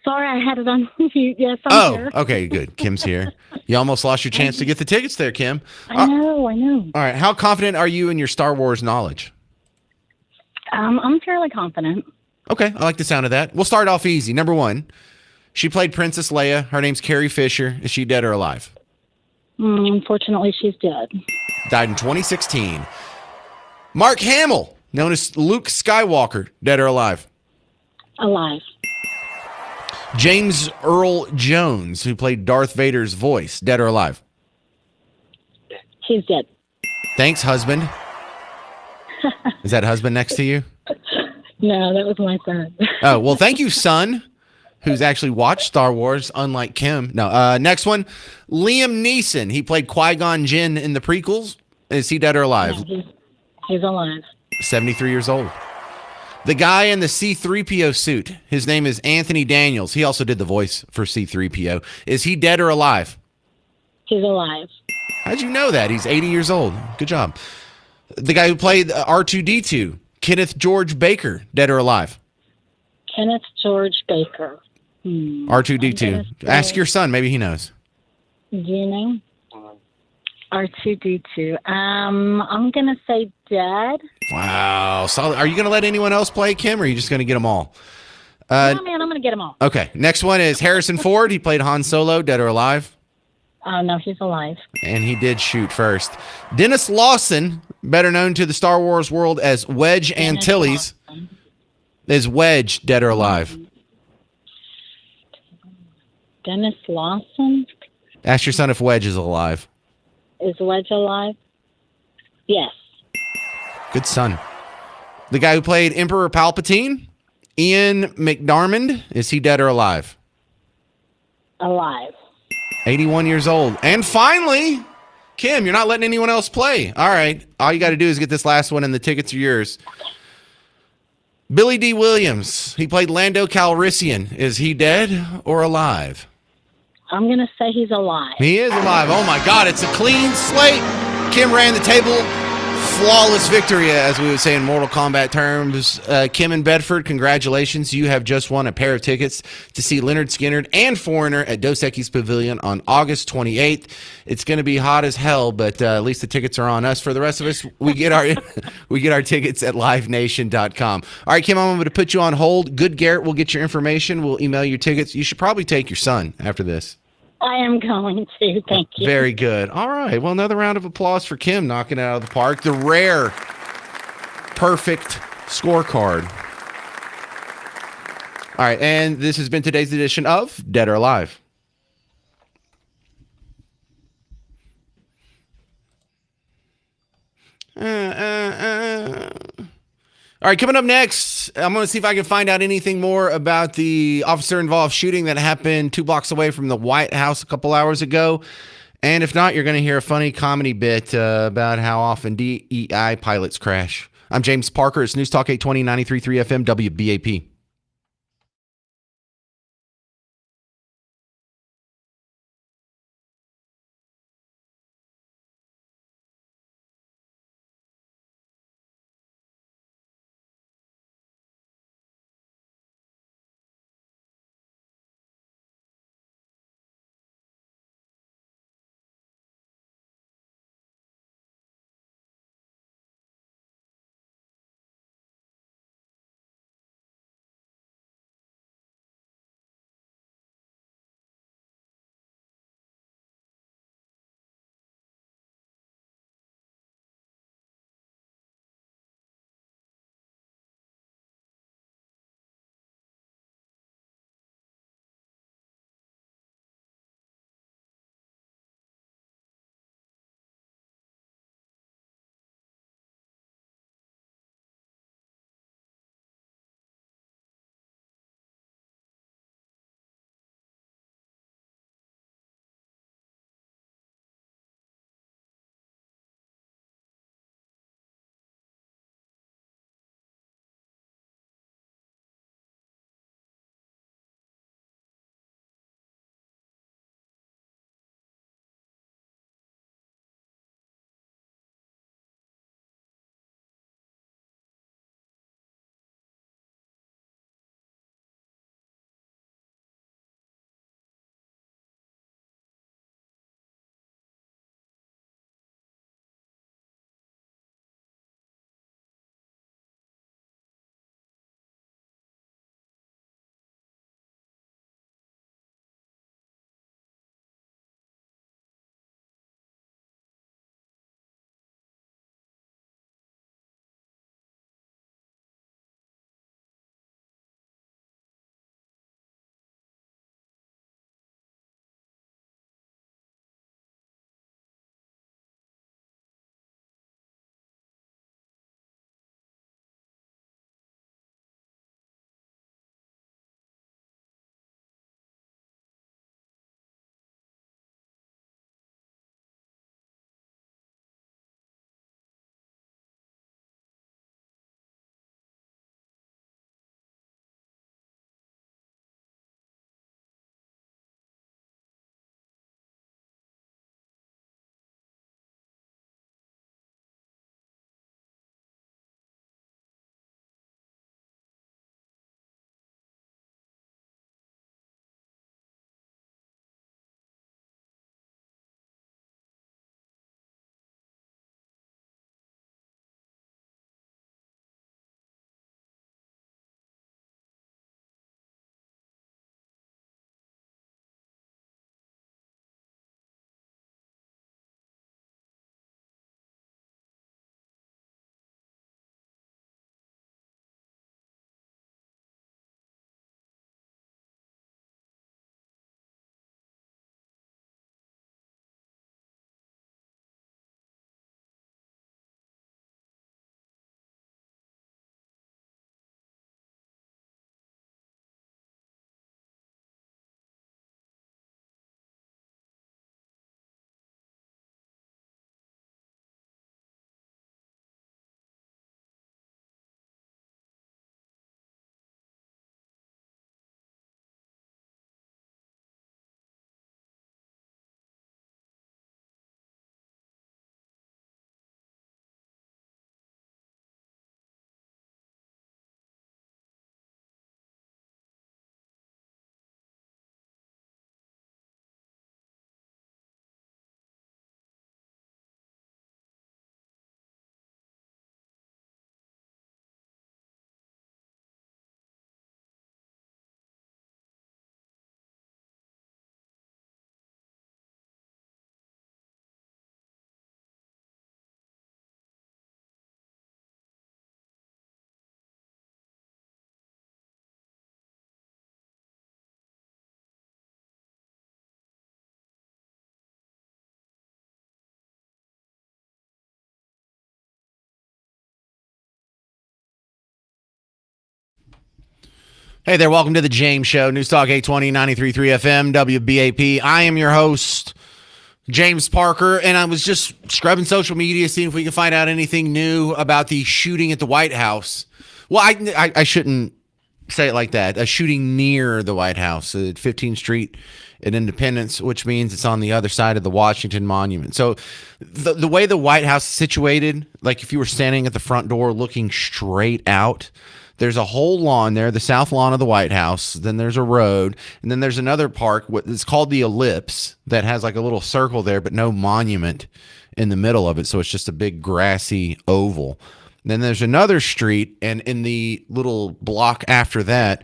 Sorry, I had it on mute. Yes, I'm here. Oh, okay, good. Kim's here. You almost lost your chance to get the tickets there, Kim. I know. All right, how confident are you in your Star Wars knowledge? I'm fairly confident. Okay, I like the sound of that. We'll start off easy. Number 1, she played Princess Leia. Her name's Carrie Fisher. Is she dead or alive? Unfortunately, she's dead. Died in 2016. Mark Hamill, known as Luke Skywalker, dead or alive? Alive. James Earl Jones, who played Darth Vader's voice, dead or alive? He's dead. Thanks, husband. Is that husband next to you? No, that was my son. Oh, well, thank you, son, who's actually watched Star Wars, unlike Kim. No, next one, Liam Neeson. He played Qui-Gon Jinn in the prequels. Is he dead or alive? No, he's alive. 73 years old. The guy in the C-3PO suit, his name is Anthony Daniels. He also did the voice for C-3PO. Is he dead or alive? He's alive. How'd you know that? He's 80 years old. Good job. The guy who played R2-D2, Kenneth George Baker, dead or alive? Kenneth George Baker. R2-D2. Ask your son. Maybe he knows. Do you know? R2-D2. I'm going to say dead. Wow. Solid. Are you going to let anyone else play, Kim, or are you just going to get them all? No, man, I'm going to get them all. Okay. Next one is Harrison Ford. He played Han Solo, dead or alive? Oh, no, he's alive. And he did shoot first. Dennis Lawson, better known to the Star Wars world as Wedge Antilles, is Wedge dead or alive? Dennis Lawson? Ask your son if Wedge is alive. Is Wedge alive? Yes. Good son. The guy who played Emperor Palpatine, Ian McDiarmid, is he dead or alive? Alive. 81 years old. And finally, Kim, you're not letting anyone else play. All right. All you got to do is get this last one and the tickets are yours. Billy D. Williams. He played Lando Calrissian. Is he dead or alive? I'm going to say he's alive. He is alive. Oh, my God. It's a clean slate. Kim ran the table. Flawless victory, as we would say in Mortal Kombat terms. Kim in Bedford, congratulations. You have just won a pair of tickets to see Leonard Skinner and Foreigner at Dos Equis Pavilion on August 28th. It's going to be hot as hell, but at least the tickets are on us. For the rest of us, we get our tickets at livenation.com. All right, Kim, I'm going to put you on hold. Good Garrett will get your information. We'll email your tickets. You should probably take your son after this. I am going to. Thank you. Very good. All right. Well, another round of applause for Kim knocking it out of the park. The rare, perfect scorecard. All right. And this has been today's edition of Dead or Alive. All right, coming up next, I'm going to see if I can find out anything more about the officer-involved shooting that happened 2 blocks away from the White House a couple hours ago. And if not, you're going to hear a funny comedy bit about how often DEI pilots crash. I'm James Parker. It's News Talk 820, 93.3 FM, WBAP. Hey there, welcome to the James Show, News Talk 820, 93.3 FM, WBAP. I am your host, James Parker, and I was just scrubbing social media, seeing if we can find out anything new about the shooting at the White House. Well, I shouldn't say it like that. A shooting near the White House at 15th Street in Independence, which means it's on the other side of the Washington Monument. So the way the White House is situated, like if you were standing at the front door looking straight out, there's a whole lawn there, the south lawn of the White House. Then there's a road. And then there's another park. It's called the Ellipse that has like a little circle there, but no monument in the middle of it. So it's just a big grassy oval. And then there's another street. And in the little block after that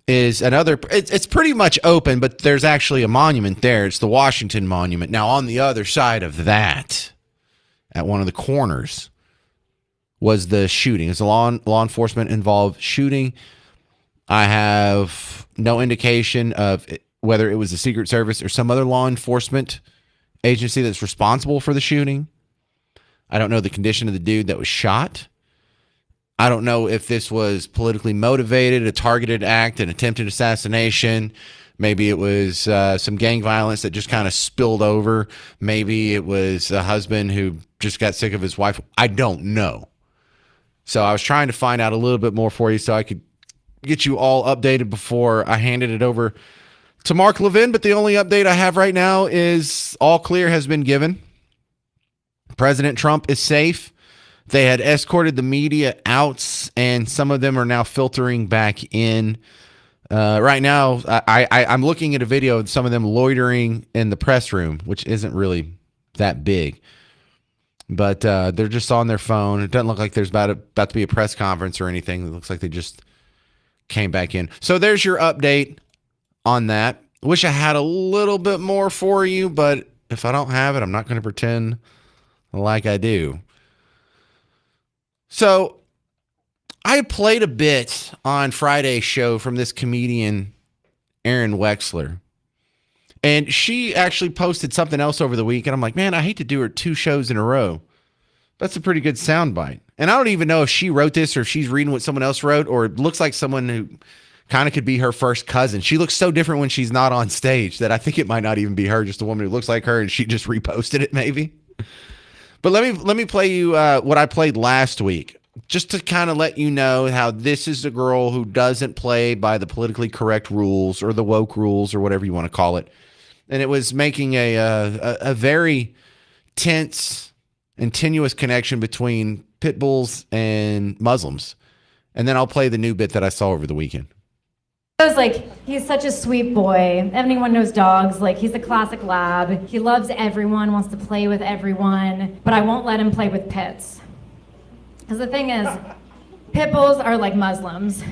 is another. It's pretty much open, but there's actually a monument there. It's the Washington Monument. Now, on the other side of that, at one of the corners, was the shooting. It's a law enforcement involved shooting. I have no indication of whether it was the Secret Service or some other law enforcement agency that's responsible for the shooting. I don't know the condition of the dude that was shot. I don't know if this was politically motivated, a targeted act, an attempted assassination. Maybe it was some gang violence that just kind of spilled over. Maybe it was a husband who just got sick of his wife. I don't know. So I was trying to find out a little bit more for you so I could get you all updated before I handed it over to Mark Levin. But the only update I have right now is all clear has been given. President Trump is safe. They had escorted the media out, and some of them are now filtering back in. Right now, I'm looking at a video of some of them loitering in the press room, which isn't really that big. But they're just on their phone. It doesn't look like there's about to be a press conference or anything. It looks like they just came back in. So there's your update on that. Wish I had a little bit more for you, but if I don't have it, I'm not going to pretend like I do. So I played a bit on Friday's show from this comedian, Erin Wexler. And she actually posted something else over the week. And I'm like, man, I hate to do her 2 shows in a row. That's a pretty good soundbite. And I don't even know if she wrote this or if she's reading what someone else wrote, or it looks like someone who kind of could be her first cousin. She looks so different when she's not on stage that I think it might not even be her, just a woman who looks like her, and she just reposted it maybe. But let me play you what I played last week, just to kind of let you know how this is a girl who doesn't play by the politically correct rules or the woke rules or whatever you want to call it. And it was making a very tense and tenuous connection between pit bulls and Muslims. And then I'll play the new bit that I saw over the weekend. I was like, he's such a sweet boy. Anyone knows dogs. Like, he's a classic lab. He loves everyone, wants to play with everyone, but I won't let him play with pits. Because the thing is, pit bulls are like Muslims.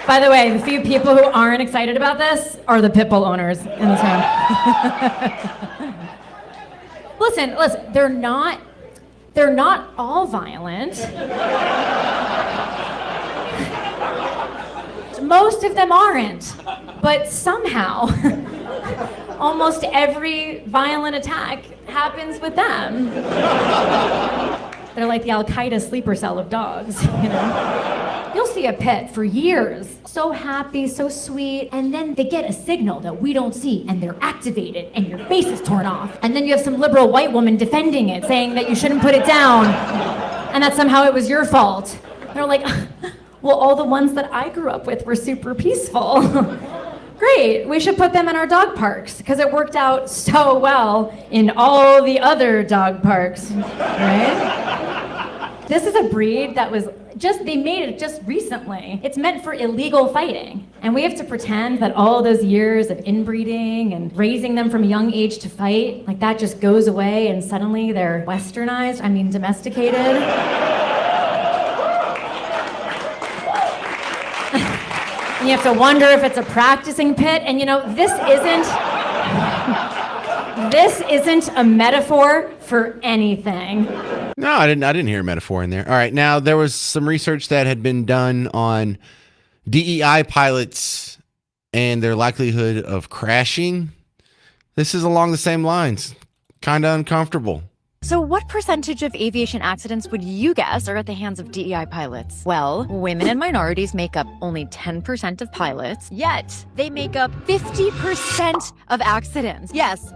By the way, the few people who aren't excited about this are the pit bull owners in this room. Listen, they're not all violent. Most of them aren't, but somehow almost every violent attack happens with them. They're like the Al-Qaeda sleeper cell of dogs, you know? You'll see a pet for years, so happy, so sweet, and then they get a signal that we don't see, and they're activated, and your face is torn off. And then you have some liberal white woman defending it, saying that you shouldn't put it down, and that somehow it was your fault. They're like, well, all the ones that I grew up with were super peaceful. Great, we should put them in our dog parks, because it worked out so well in all the other dog parks, right? This is a breed that was they made it just recently. It's meant for illegal fighting. And we have to pretend that all those years of inbreeding and raising them from a young age to fight, like that just goes away and suddenly they're westernized, domesticated. And you have to wonder if it's a practicing pit. And this isn't a metaphor for anything. No, I didn't hear a metaphor in there. All right, now there was some research that had been done on DEI pilots and their likelihood of crashing. This is along the same lines. Kind of uncomfortable. So what percentage of aviation accidents would you guess are at the hands of DEI pilots? Well, women and minorities make up only 10% of pilots, yet they make up 50% of accidents. Yes,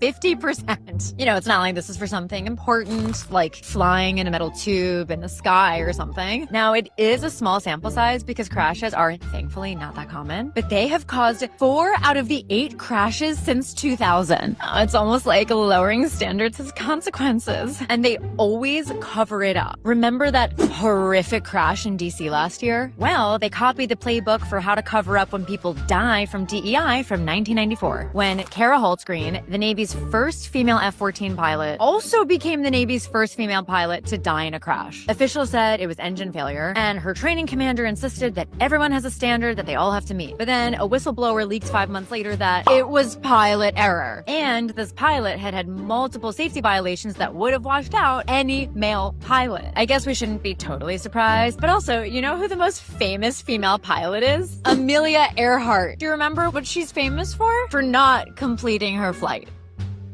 50%. You know, it's not like this is for something important, like flying in a metal tube in the sky or something. Now, it is a small sample size because crashes are thankfully not that common, but they have caused 4 out of the 8 crashes since 2000. It's almost like lowering standards has consequences, and they always cover it up. Remember that horrific crash in DC last year? Well, they copied the playbook for how to cover up when people die from DEI from 1994, when Kara Holtzgreen, the Navy's first female F-14 pilot, also became the Navy's first female pilot to die in a crash. Officials said it was engine failure, and her training commander insisted that everyone has a standard that they all have to meet. But then a whistleblower leaked 5 months later that it was pilot error. And this pilot had had multiple safety violations that would have washed out any male pilot. I guess we shouldn't be totally surprised, but also, you know who the most famous female pilot is? Amelia Earhart. Do you remember what she's famous for? For not completing her flight.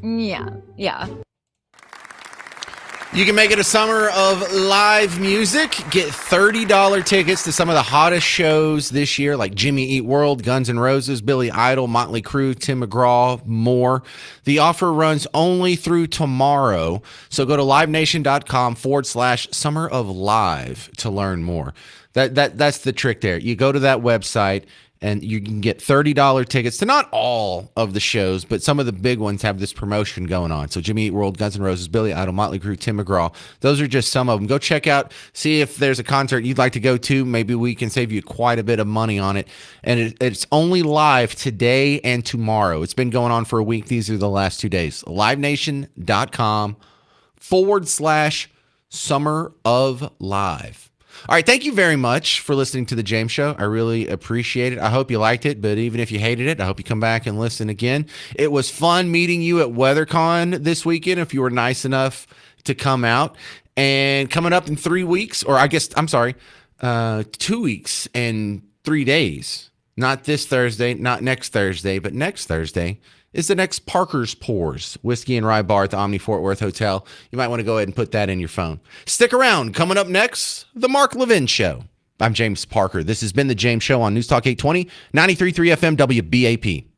Yeah. You can make it a summer of live music. Get $30 tickets to some of the hottest shows this year, like Jimmy Eat World, Guns N' Roses, Billy Idol, Motley Crue, Tim McGraw, more. The offer runs only through tomorrow. So go to livenation.com/summer of live to learn more. That's the trick there. You go to that website and you can get $30 tickets to not all of the shows, but some of the big ones have this promotion going on. So Jimmy Eat World, Guns N' Roses, Billy Idol, Motley Crue, Tim McGraw. Those are just some of them. Go check out, see if there's a concert you'd like to go to. Maybe we can save you quite a bit of money on it. And it's only live today and tomorrow. It's been going on for a week. These are the last 2 days. livenation.com/summer of live. All right, thank you very much for listening to The James Show. I really appreciate it. I hope you liked it, but even if you hated it, I hope you come back and listen again. It was fun meeting you at WeatherCon this weekend, if you were nice enough to come out. And coming up in 3 weeks, or 2 weeks and 3 days, not this Thursday, not next Thursday, but next Thursday, is the next Parker's Pours Whiskey and Rye Bar at the Omni Fort Worth Hotel. You might want to go ahead and put that in your phone. Stick around. Coming up next, The Mark Levin Show. I'm James Parker. This has been The James Show on News Talk 820, 93.3 FM WBAP.